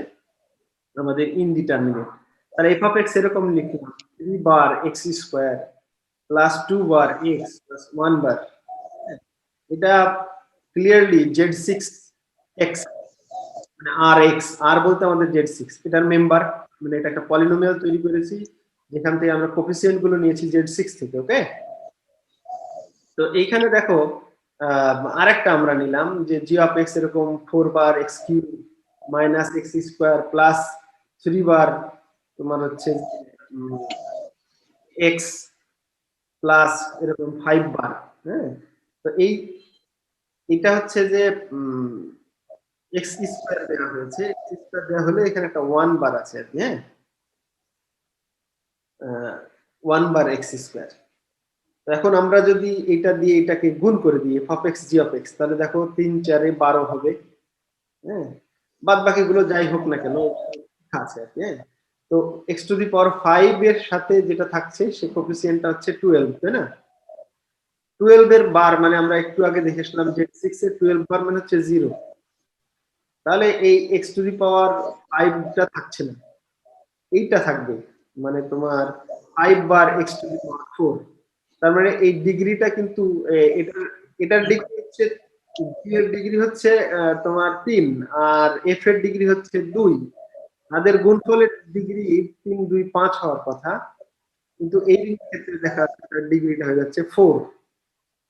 [SPEAKER 1] আমাদের ইনডিটারমিনেট। তাহলে এফ অফ এক্স এরকম লিখলাম 3 বার এক্স স্কয়ার প্লাস 2 বার এক্স প্লাস 1 বার। এটা ক্লিয়ারলি Z6 এক্স, মানে আর এক্স, আর বলতে আমাদের Z6 এটার মেম্বার, মানে এটা একটা পলিনোমিয়াল তৈরি করেছি যেখান থেকে আমরা কোফিসিয়েন্ট গুলো নিয়েছি Z6 থেকে। ওকে, তো এইখানে দেখো আরেকটা আমরা নিলাম যে জি অফ এক্স এরকম 4 বার X cube minus X square plus 3 বার তোমার হচ্ছে এক্স প্লাস এরকম 5 বার। হ্যাঁ, তো এটা হচ্ছে যে এক্স স্কোয়ার দেওয়া হয়েছে, এক্স স্কোয়ার দেওয়া হলে এখানে একটা 1 বার আছে আর কি, হ্যাঁ, 1 বার এক্স স্কোয়ার। এখন আমরা যদি এটা দিয়ে এটাকে গুণ করে দিই F of X G of x, তাহলে দেখো 3 4 12 হবে। হ্যাঁ, বাদ বাকি গুলো যাই হোক না কেন আছে আর কি, হ্যাঁ। তো এক্স টু দি পাওয়ার 5 এর সাথে যেটা থাকছে সে কোফিসিয়েন্টটা হচ্ছে 12, তাই না? 12 এর বার মানে আমরা একটু আগে দেখেছিলাম যে 6 এর 12 বার মানে হচ্ছে 0। তাহলে এই এক্স টু দি পাওয়ার 5টা থাকছে না, এইটা থাকবে, মানে তোমার 5 বার এক্স টু দি পাওয়ার 4। তার মানে এই ডিগ্রিটা কিন্তু এটার এটার ডিগ্রি হচ্ছে, জি এর ডিগ্রি হচ্ছে তোমার 3 আর এফ এর ডিগ্রি হচ্ছে 2। তাদের গুণফলের ডিগ্রি 3 2 5 হওয়ার কথা, কিন্তু এই ক্ষেত্রে দেখা যাচ্ছে ডিগ্রিটা হয়ে যাচ্ছে 4,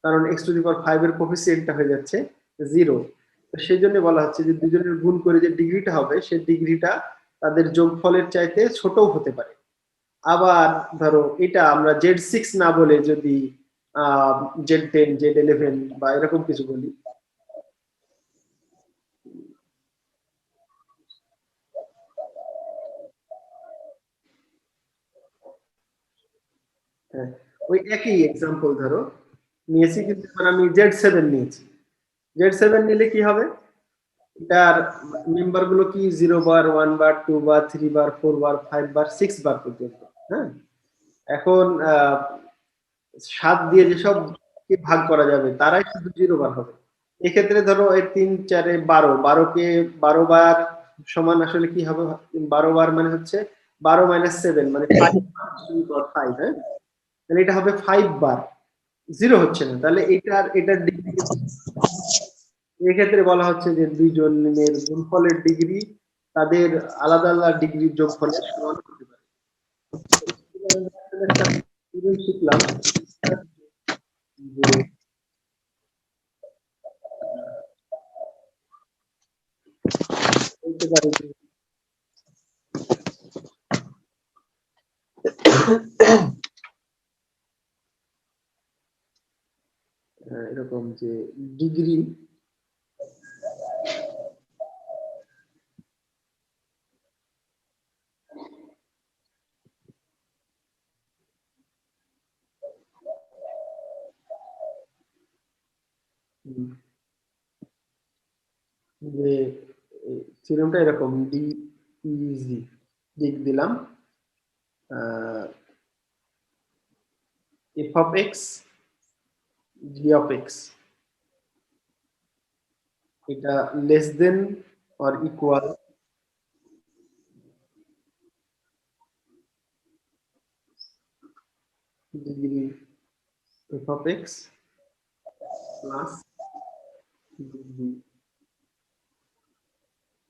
[SPEAKER 1] কারণ এক্স টু দি পাওয়ার 5 এর কোফিসিয়েন্টটা হয়ে যাচ্ছে 0। তো সেই জন্য বলা হচ্ছে যে দুজনের গুণ করে যে ডিগ্রিটা হবে সেই ডিগ্রিটা তাদের যোগফলের চাইতে ছোটও হতে পারে। আবার ধরো এটা আমরা Z6 না বলে যদি Z10 Z11 বা এরকম কিছু বলি। হ্যাঁ, ওই একই এক্সাম্পল ধরো নিয়েছি, কিন্তু এবার আমি Z7 নিয়েছি। Z7 নিলে কি হবে, এটার মেম্বার গুলো কি 0 বার 1 বার 2 বার 3 বার 4 বার 5 বার 6 বার পর্যন্ত। হ্যাঁ, এখন 7 দিয়ে যেসব কে ভাগ করা যাবে তারাই শুধু 0 বার হবে। এক্ষেত্রে ধরো এই 3 4 12, 12 কে 12 বার সমান আসলে কি হবে, 12 বার মানে হচ্ছে 12 মাইনাস 7 মানে 5 5, হ্যাঁ, তাহলে এটা হবে 5 বার, 0 হচ্ছে না, তাহলে এটার ডিগ্রি, এক্ষেত্রে বলা হচ্ছে যে দুইজনের গুণফলের ডিগ্রি তাদের আলাদা আলাদা ডিগ্রির যোগফলের সমান হতে পারে। একটা শিখলাম যে বলতে পারি যে এরকম যে ডিগ্রি যে থিওরেমটা এরকম ডি ইজি দিক দিলাম, F of X G of X এটা less than or equal degree F of X plus degree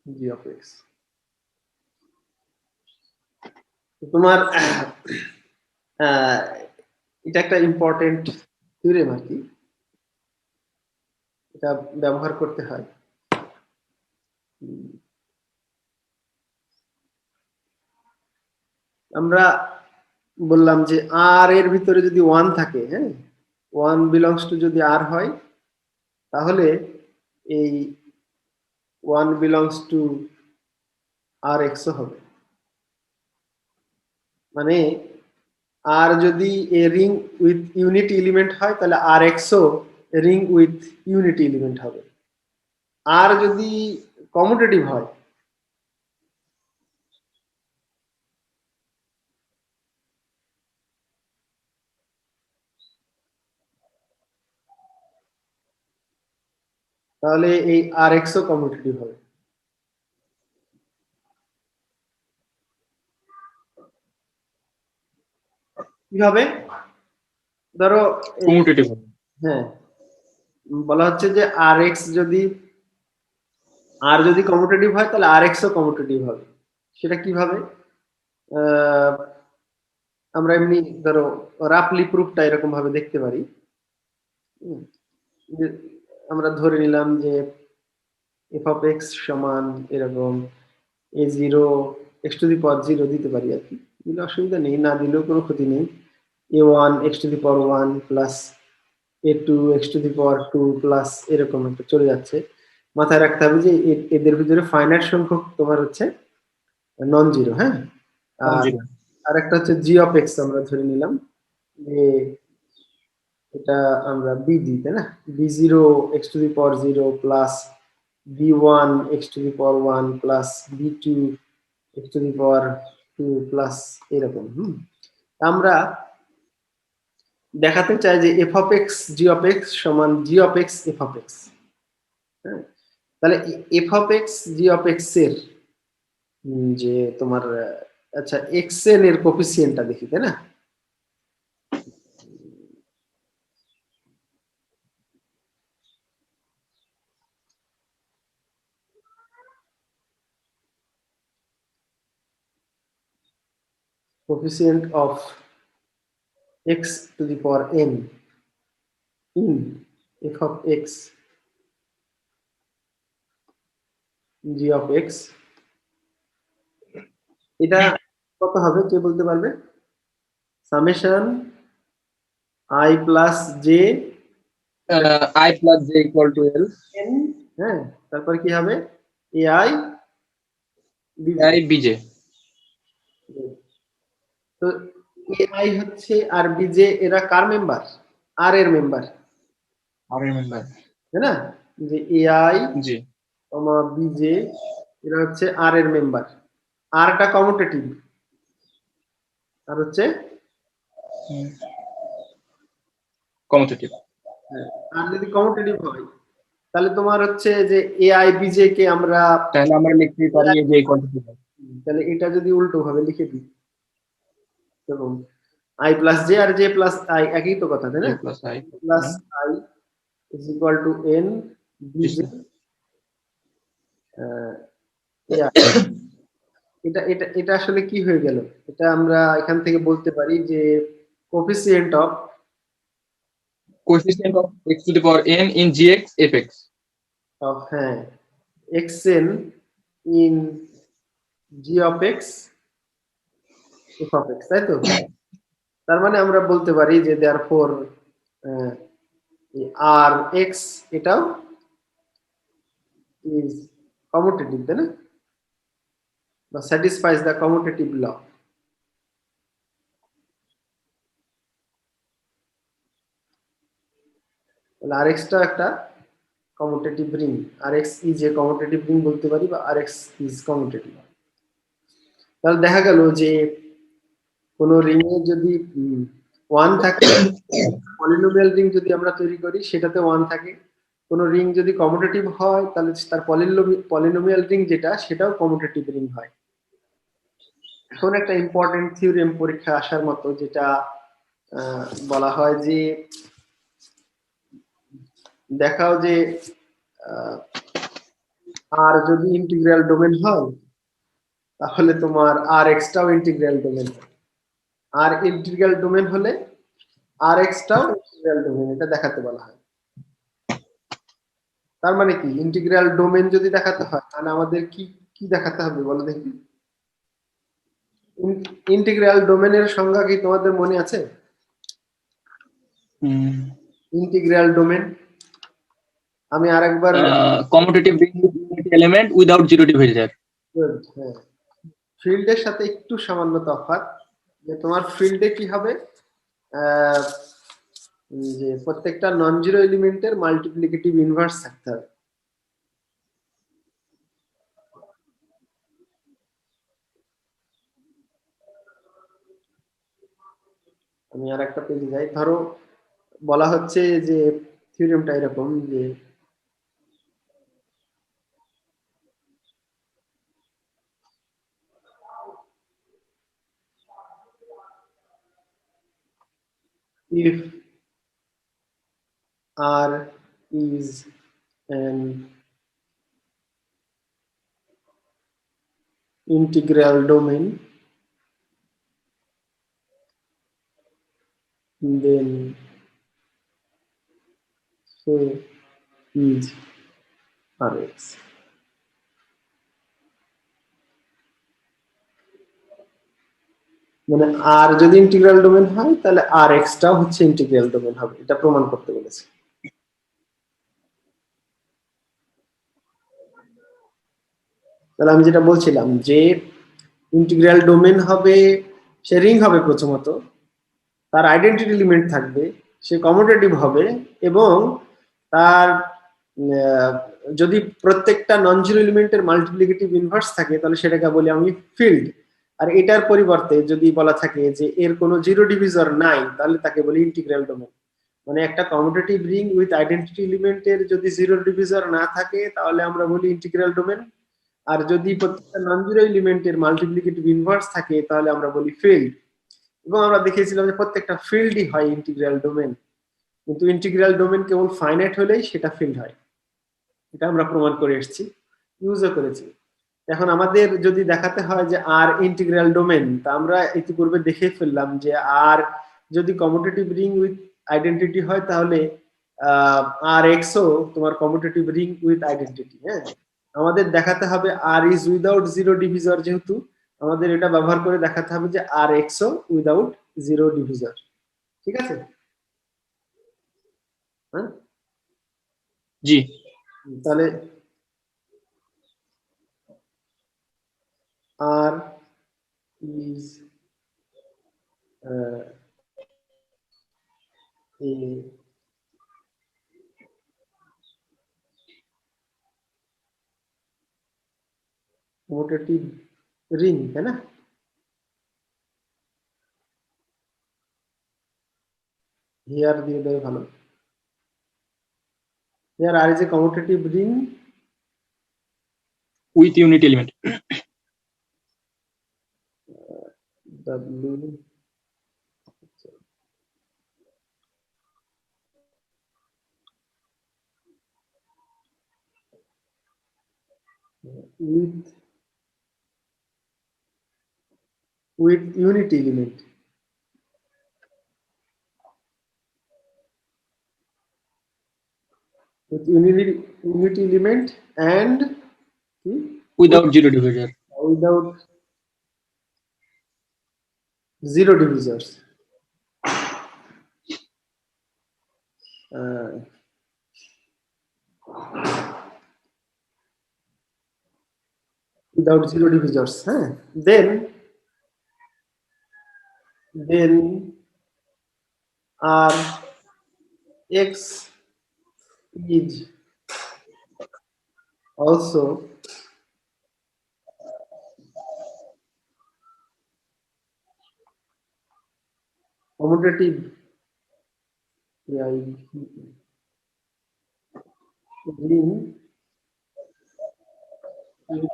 [SPEAKER 1] G of X. তোমার এটা একটা ইম্পর্টেন্ট থিওরেম আর কি, এটা ব্যবহার করতে হয়। আমরা বললাম যে আর এর ভিতরে যদি 1 থাকে, হ্যাঁ, 1 বিলংস টু যদি আর হয়, তাহলে এই 1 বিলংস টু আর এক্স হবে। মানে আর যদি এ রিং উইথ ইউনিট এলিমেন্ট হয়, তাহলে আর এক্সও রিং উইথ ইউনিট এলিমেন্ট হবে। আর যদি কমিউটেটিভ হয়, তাহলে এই আর এক্সও কমিউটেটিভ হবে। কিভাবে, ধরো
[SPEAKER 2] কমিউটেটিভ হবে।
[SPEAKER 1] হ্যাঁ, বলা হচ্ছে যে আর এক্স যদি কমিউটেটিভ হয়, তাহলে আর এক্সও কমিউটেটিভ হবে। সেটা কিভাবে, আমরা এমনি ধরো রাফলি প্রুফটা এরকম ভাবে দেখতে পারি। আমরা ধরে নিলাম যে এফ অফ এক্স সমান এরকম A zero X to the power zero দিতে পারি আর কি, দিলে অসুবিধা নেই, না দিলেও কোনো ক্ষতি নেই। A one X to the power one plus A two X to the power two plus এরকম একটা চলে যাচ্ছে। মাথায় রাখতে হবে যে এদের ভিতরে ফাইনাইট সংখ্যক তোমার হচ্ছে নন জিরো। হ্যাঁ, আর আরেকটা হচ্ছে জি অফ এক্স আমরা ধরে নিলাম যে এটা আমরা বি দিই, তাই না, B zero X to the power zero plus B one X to the power one plus B two X to the power two plus এরকম। আমরা দেখাতে চাই যে F of X G of X সমান G of x F of X. হ্যাঁ, তাহলে F of X G of X এর যে তোমার আচ্ছা এক্স এন এর কোফিসিয়েন্টটা দেখি, তাই না, coefficient of x to the power n in f of x g of x, এটা কত হবে কে বলতে পারবে, summation I plus J
[SPEAKER 2] I plus j equal to L.
[SPEAKER 1] N, হ্যাঁ, তারপর কি হবে এআই
[SPEAKER 2] I bj.
[SPEAKER 1] তো এআই হচ্ছে আর বিজে এরা কার মেম্বার? আর এর মেম্বার,
[SPEAKER 2] I remember.
[SPEAKER 1] তাই না? যে এআই
[SPEAKER 2] J.
[SPEAKER 1] বিজে এরা হচ্ছে আর এর মেম্বার। আরটা কমিউটেটিভ, আর হচ্ছে
[SPEAKER 2] Commutative.
[SPEAKER 1] আর যদি কমিউটেটিভ হয় তাহলে তোমার হচ্ছে যে এআই বিজে কে আমরা,
[SPEAKER 2] তাহলে আমরা লিখতে পারি j equal to 2.
[SPEAKER 1] তাহলে এটা যদি উল্টো ভাবে লিখে দিই, এবং আই প্লাস জে আর জে প্লাস আই একই তো কথা, তাই
[SPEAKER 2] J
[SPEAKER 1] না?
[SPEAKER 2] plus I.
[SPEAKER 1] Plus I is equal to N BJ. এটা এটা এটা আসলে কি হয়ে গেল? এটা আমরা এখান থেকে বলতে পারি যে coefficient of
[SPEAKER 2] Coefficient of x to the power n in gx fx.
[SPEAKER 1] হ্যাঁ xn in G of x F of X, তাই তো? তার মানে আমরা বলতে পারি যে দেয়ারফর আর এক্স এটাও ইজ কমিউটেটিভ, তাই না? বা স্যাটিসফাইজ দ্য কমিউটেটিভ ল। তাহলে আর এক্সটা একটা commutative ring, R X is a commutative ring বলতে পারি, বা আর এক্স ইজ কমিউটেটিভ। তাহলে দেখা গেল যে কোন রিং এ যদি 1 থাকে, পলিনোমিয়াল রিং যদি আমরা তৈরি করি সেটাতে 1 থাকে। কোন রিং যদি কমিউটেটিভ হয় তাহলে তার পলিনোমিয়াল রিং যেটা সেটাও কমিউটেটিভ রিং হয়। এখন একটা ইম্পর্টেন্ট থিওরেম পরীক্ষা আসার মতো, যেটা বলা হয় যে দেখাও যে আর যদি ইন্টিগ্রাল ডোমেন হয় তাহলে তোমার আর এক্সটাও ইন্টিগ্রাল ডোমেন, আর ইন্টিগ্রাল ডোমেন হলে আর এক্সটাও ইন্টিগ্রাল ডোমেন, এটা দেখাতে বলা হয়। তার মানে কি ইন্টিগ্রাল ডোমেন যদি দেখাতে হয় তাহলে আমাদের কি কি দেখাতে হবে বলো দেখি। ইন্টিগ্রাল ডোমেনের সংজ্ঞা কি তোমাদের মনে আছে? ইন্টিগ্রাল ডোমেন আমি আরেকবার
[SPEAKER 2] Commutative ring with unity element without zero divisor.
[SPEAKER 1] হ্যাঁ, ফিল্ডের সাথে একটু সামান্য তফাৎ, যে তোমার ফিল্ডে কি হবে যে প্রত্যেকটা নন জিরো এলিমেন্টের মাল্টিপ্লিকেটিভ ইনভার্স থাকতে হবে। আমি আর একটা পেজে যাই। ধরো বলা হচ্ছে যে থিওরেমটা এরকম যে if R is an integral domain, then so is Rx. মানে আর যদি ইন্টিগ্রাল ডোমেন হয় তাহলে আর এক্সটাও হচ্ছে ইন্টিগ্রাল ডোমেন হবে, এটা প্রমাণ করতে বলেছে। তাহলে আমি যেটা বলছিলাম যে ইন্টিগ্রাল ডোমেন হবে, সে রিং হবে প্রথমত, তার আইডেন্টিটি এলিমেন্ট থাকবে, সে কমিউটেটিভ হবে, এবং তার যদি প্রত্যেকটা নন জিরো এলিমেন্টের মাল্টিপ্লিকেটিভ ইনভার্স থাকে তাহলে সেটাকে বলি আমি ফিল্ড। আর এটার পরিবর্তে যদি বলা থাকে যে এর কোনো জিরো ডিভিজর নাই তাহলে তাকে বলি ইন্টিগ্রাল ডোমেন। মানে একটা কমিউটেটিভ রিং উইথ আইডেন্টিটি এলিমেন্টের যদি জিরো ডিভিজর না থাকে তাহলে আমরা বলি ইন্টিগ্রাল ডোমেন, আর যদি প্রত্যেকটা নন জিরো এলিমেন্টের মাল্টিপ্লিকেটিভ ইনভার্স থাকে তাহলে আমরা বলি ফিল্ড। এবং আমরা দেখেছিলাম যে প্রত্যেকটা ফিল্ডই হয় ইন্টিগ্রাল ডোমেন, কিন্তু ইন্টিগ্রাল ডোমেন কেবল ফাইনাইট হলেই সেটা ফিল্ড হয়, এটা আমরা প্রমাণ করে এসেছি, ইউজও করেছি। এখন আমাদের যদি দেখাতে হয় যে আর ইন্টিগ্রাল ডোমেন, তা আমরা ইতিপূর্বে দেখে ফেললাম যে আর যদি কমিউটেটিভ রিং উইথ আইডেন্টিটি হয় তাহলে আর এক্সও তোমার কমিউটেটিভ রিং উইথ আইডেন্টিটি। হ্যাঁ, আমাদের দেখাতে হবে R is without zero divisor, যেহেতু আমাদের এটা ব্যবহার করে দেখাতে হবে যে আর এক্সও উইদাউট জিরো ডিভিজর। ঠিক আছে? হ্যাঁ,
[SPEAKER 2] জি
[SPEAKER 1] তাহলে R is a commutative ring, তাই না? হিয়ার দিয়ে দেয় ভালো। Here R is a commutative ring
[SPEAKER 2] with unit element.
[SPEAKER 1] W with unit element, with unit element and
[SPEAKER 2] without zero divisor.
[SPEAKER 1] without zero divisors. Without zero divisors, huh? Then R X is also commutative ring with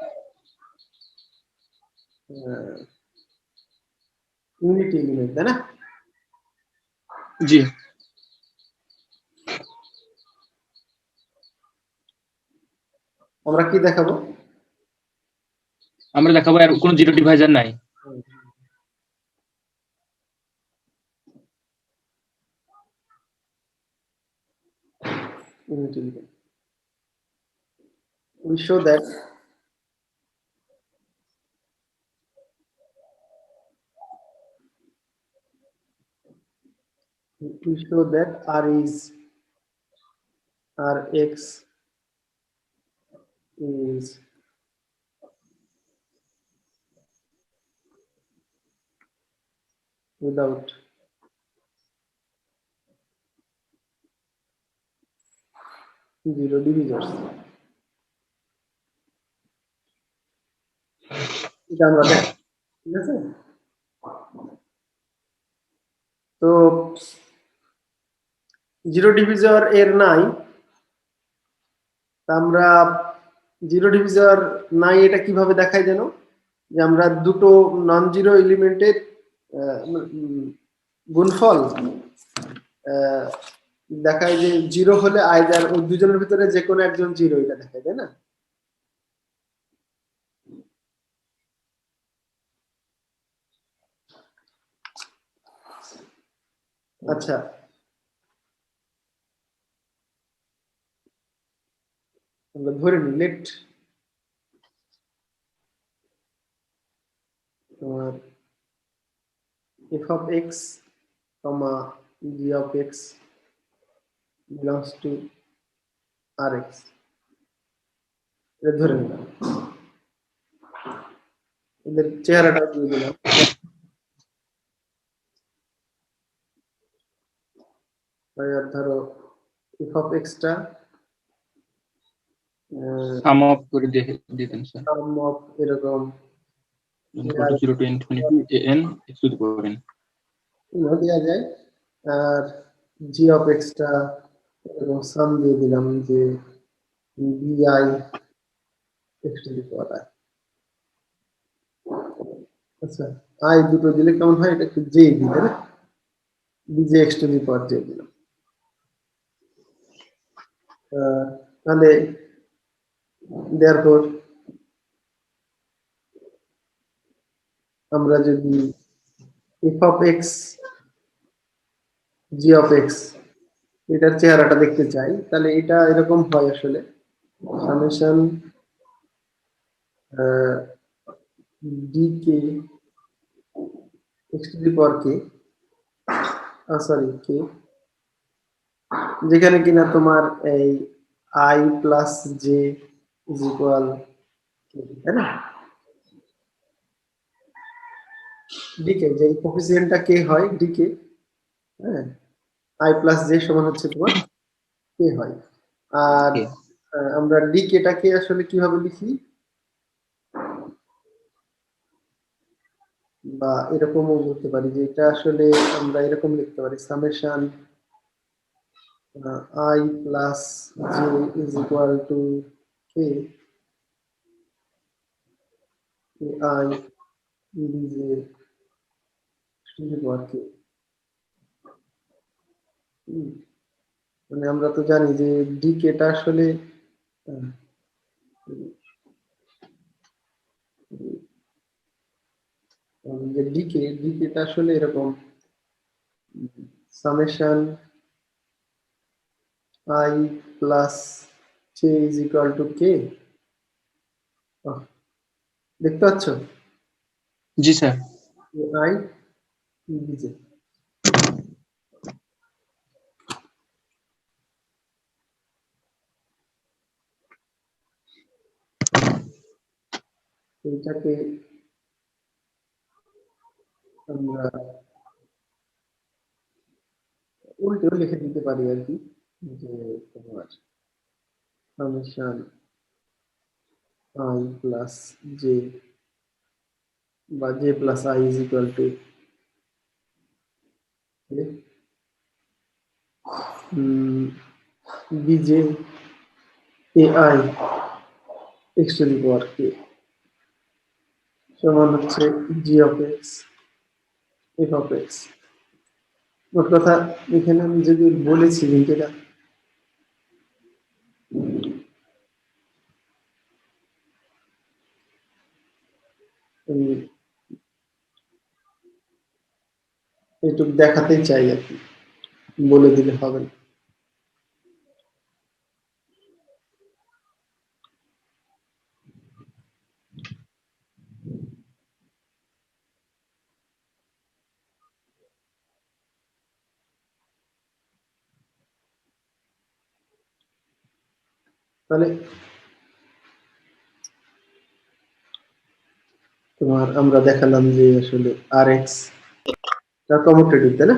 [SPEAKER 1] unit element, তাই না?
[SPEAKER 2] জি
[SPEAKER 1] আমরা কি দেখাবো?
[SPEAKER 2] আমরা দেখাবো আর কোনো zero Deviser নাই।
[SPEAKER 1] Unit element. We show that R is Rx is without zero divisors. এটা আমরা দেখো, ঠিক আছে? তো জিরো ডিভিজর এর নাই, তা আমরা জিরো ডিভিজর নাই এটা কিভাবে দেখাই যেন, যে আমরা দুটো নন জিরো এলিমেন্টের গুণফল দেখায় যে জিরো হলে আইদার ওই দুজনের ভিতরে যে কোনো একজন জিরো, এটা দেখায়, তাই না? আচ্ছা, আমরা ধরে নিই লেট তোমার f of x, g of x belongs to Rx, এটা ধরে নিলাম, এদের চেহারাটা দিয়ে দিলাম। ধরো f of x টা
[SPEAKER 2] সাম অফ করে দিতেন স্যার।
[SPEAKER 1] সাম অফ এরকম
[SPEAKER 2] 0 to n 22 an x to the power n
[SPEAKER 1] দেওয়া যায়, আর g of x টা এরকম সাম দিয়ে দিলাম যে bi x to the power i। আচ্ছা, i দুটো দিলে কেমন হয়, এটা একটু j দিলে না, bj x to the power j দিলাম। তাহলে therefore আমরা যদি f of x g of x এটার চেহারাটা দেখতে চাই, তাহলে এটা এরকম হয় আসলে, summation dk x to the power k, sorry k যেখানে কিনা তোমার এই I plus j is equal, তাই না? ডিকে যে কোফিসিয়েন্টটা কে হয়, ডিকে, হ্যাঁ, I প্লাস জে সমান হচ্ছে তোমার কে হয়। আর
[SPEAKER 2] কে
[SPEAKER 1] আমরা ডিকেটাকে আসলে কিভাবে লিখি, বা এরকমও বলতে পারি যে এটা আসলে আমরা এরকম লিখতে পারি summation I plus j is equal to k i d j k. মানে আমরা তো জানি যে ডিকেটা আসলে আহ, যে ডিকেটা আসলে এরকম summation I plus j is equal to k. দেখতে পাচ্ছ,
[SPEAKER 2] জি স্যার
[SPEAKER 1] আই ডিজে। এইটাকে আমরা উল্টেও লিখে দিতে পারি আর কি, যে তোমার সামেশন I প্লাস জে বা j plus I is equal to b j a i x to the power k সমান হচ্ছে g of x F of x. মোট কথা এখানে আমি যদি বলেছি যেটা এইটুকু দেখাতেই চাই আর কি, বলে দিলে হবে না। তাহলে তোমার আমরা দেখালাম যে আসলে আর এক্স কমিউটেটিভ, তাই না?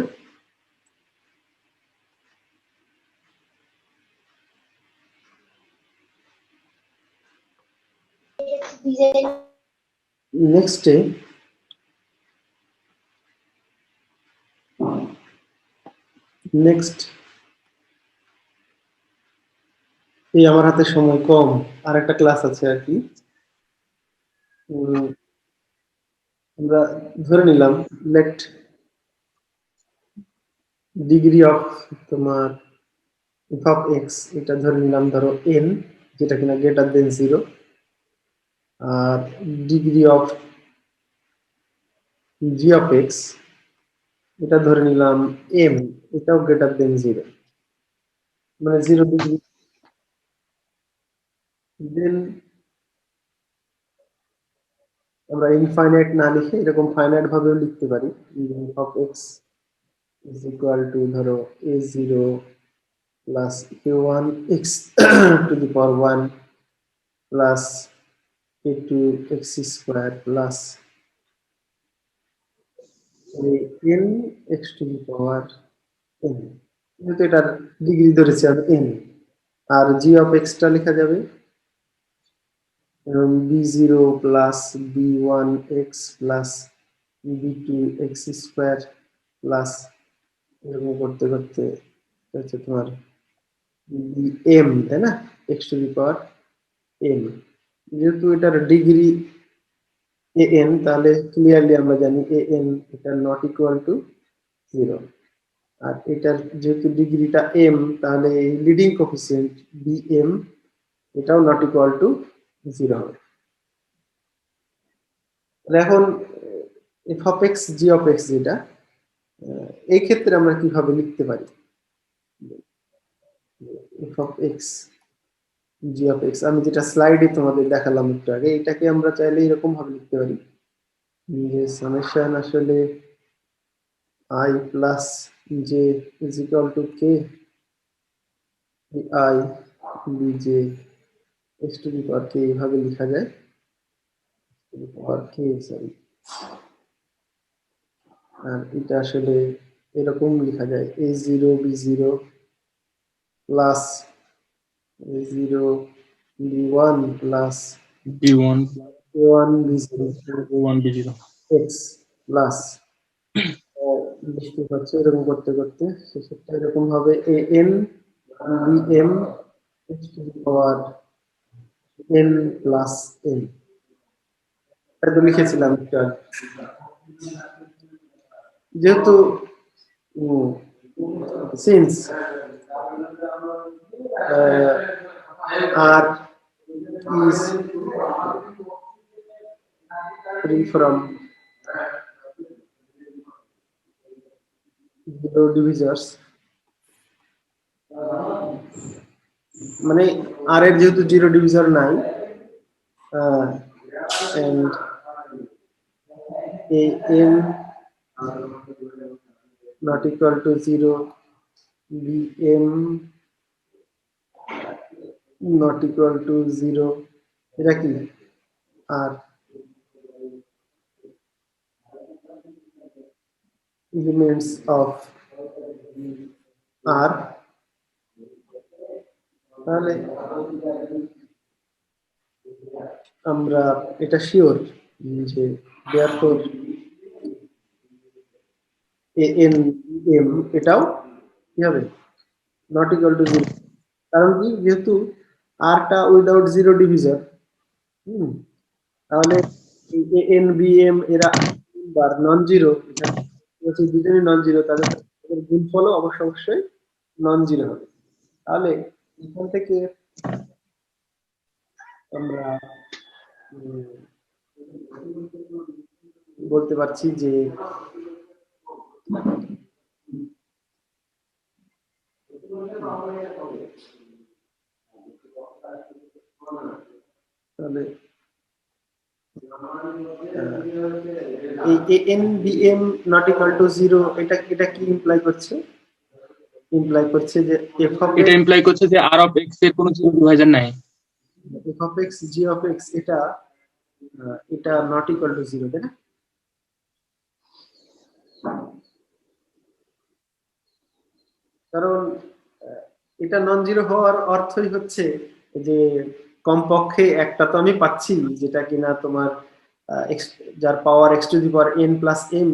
[SPEAKER 1] নেক্সটে নেক্সট এই আমার হাতে সময় কম, আর একটা ক্লাস আছে আর কি। আমরা ধরে নিলাম লেট ডিগ্রি অফ তোমার এফ অফ এক্স, এটা ধরে নিলাম ধরো এন, যেটা কিনা গ্রেটার দেন 0। আর degree of G of X এটা ধরে নিলাম এম, এটাও গ্রেটার দেন 0, মানে 0 ডিগ্রি। দেন আমরা ইনফাইনাইট না লিখে এরকম ফাইনাইট ভাবেও লিখতে পারি, f of x is equal to ধরো a 0 plus a 1 x to the power 1 plus a 2 x square plus n x to the power n, যেহেতু এটার ডিগ্রি ধরেছি আমি এন। আর জি অফ এক্সটা লেখা যাবে b 0 plus b 1 x plus b 2 x square plus এরকম করতে করতে হচ্ছে তোমার এম, তাই না, x to the power M. যেহেতু এটার ডিগ্রি এ এন, তাহলে ক্লিয়ারলি আমরা জানি এ এন এটা নট ইকুয়াল টু 0। আর এটার যেহেতু ডিগ্রিটা এম, তাহলে লিডিং কোফিসিয়েন্ট বি এম এটাও নট ইকুয়াল টু 0 হবে। এখন F of X G of x যেটা, এই ক্ষেত্রে আমরা কিভাবে লিখতে পারি f of X G of x, আমি যেটা স্লাইডে তোমাদের দেখালাম একটু আগে, এটাকে আমরা চাইলে এরকম ভাবে লিখতে পারি যে সামেশন আসলে i plus j is equal to k i b j x to the power k এইভাবে লেখা যায়, পাওয়ার কে সরি, আর এটা আসলে এরকম লেখা যায় a zero b zero plus a zero b one plus
[SPEAKER 2] B1
[SPEAKER 1] a one b zero
[SPEAKER 2] A1 B0
[SPEAKER 1] x plus বৃষ্টি হচ্ছে এরকম করতে করতে শেষেরটা এরকম হবে a n b m x to the power n plus n. এটা লিখেছিলাম একটু আগে। যেহেতু since R is free from zero divisors, মানে আর এর যেহেতু জিরো ডিভিজর নাই, and a n not equal to 0, b m not equal to 0, এটা কি আর elements of r, তাহলে আমরা এটা শিওর যে therefore a n m এটাও কি হবে নট ইকুয়াল টু 0, কারণ কি যেহেতু r টা উইদাউট জিরো ডিভিজর, তাহলে এ এন বি এম এরা বার নন জিরো, দুজনই নন জিরো, তাদের গুণফলও অবশ্যই নন জিরো হবে। তাহলে এখান থেকে আমরা বলতে পারছি যে তাহলে এই n b m not equal to 0 এটা এটা কি ইমপ্লাই করছে? ইমপ্লাই করছে যে এফ অফ
[SPEAKER 2] এটা ইমপ্লাই করছে যে R of X এর কোনো জিরো ডিভাইজার নাই।
[SPEAKER 1] F of X G of X এটা এটা নট ইকুয়াল টু 0, তাই না? কারণ এটা নন জিরো হওয়ার অর্থই হচ্ছে যে কমপক্ষে একটা তো আমি পাচ্ছি যেটা কিনা তোমার যার power x to the power n plus m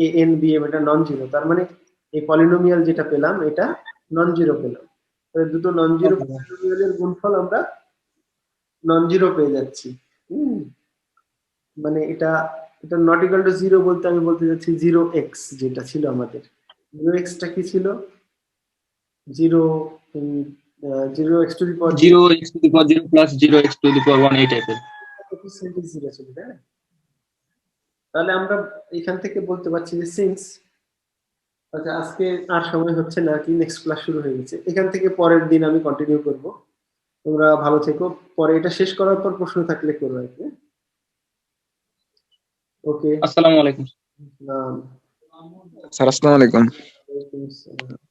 [SPEAKER 1] a n b m এটা নন জিরো, তার মানে এই পলিনোমিয়াল যেটা পেলাম এটা নন জিরো পেলাম। দুটো নন জিরো পলিনোমিয়ালের গুণফল আমরা নন জিরো পেয়ে যাচ্ছি। মানে এটা এটা নট ইকুয়াল টু 0 বলতে আমি বলতে যাচ্ছি 0x যেটা ছিল আমাদের, 0x টা কি ছিল? 0 0x two the power
[SPEAKER 2] 0 x to the power 0 plus 0 x to the power 1 এই টাইপের।
[SPEAKER 1] জিরো ছিল, তাই না? তাহলে আমরা এখান থেকে বলতে পারছি যে সিন্স, আচ্ছা আজকে আর সময় হচ্ছে না, কি নেক্সট ক্লাস শুরু হয়ে গেছে, এখান থেকে পরের দিন আমি কন্টিনিউ করব। তোমরা ভালো থেকো, পরে এটা শেষ করার পর প্রশ্ন থাকলে করো আর কি। ওকে,
[SPEAKER 2] আসসালামু আলাইকুম।
[SPEAKER 3] স্যার আসসালামু আলাইকুম।
[SPEAKER 1] ওয়ালাইকুম আসসালাম।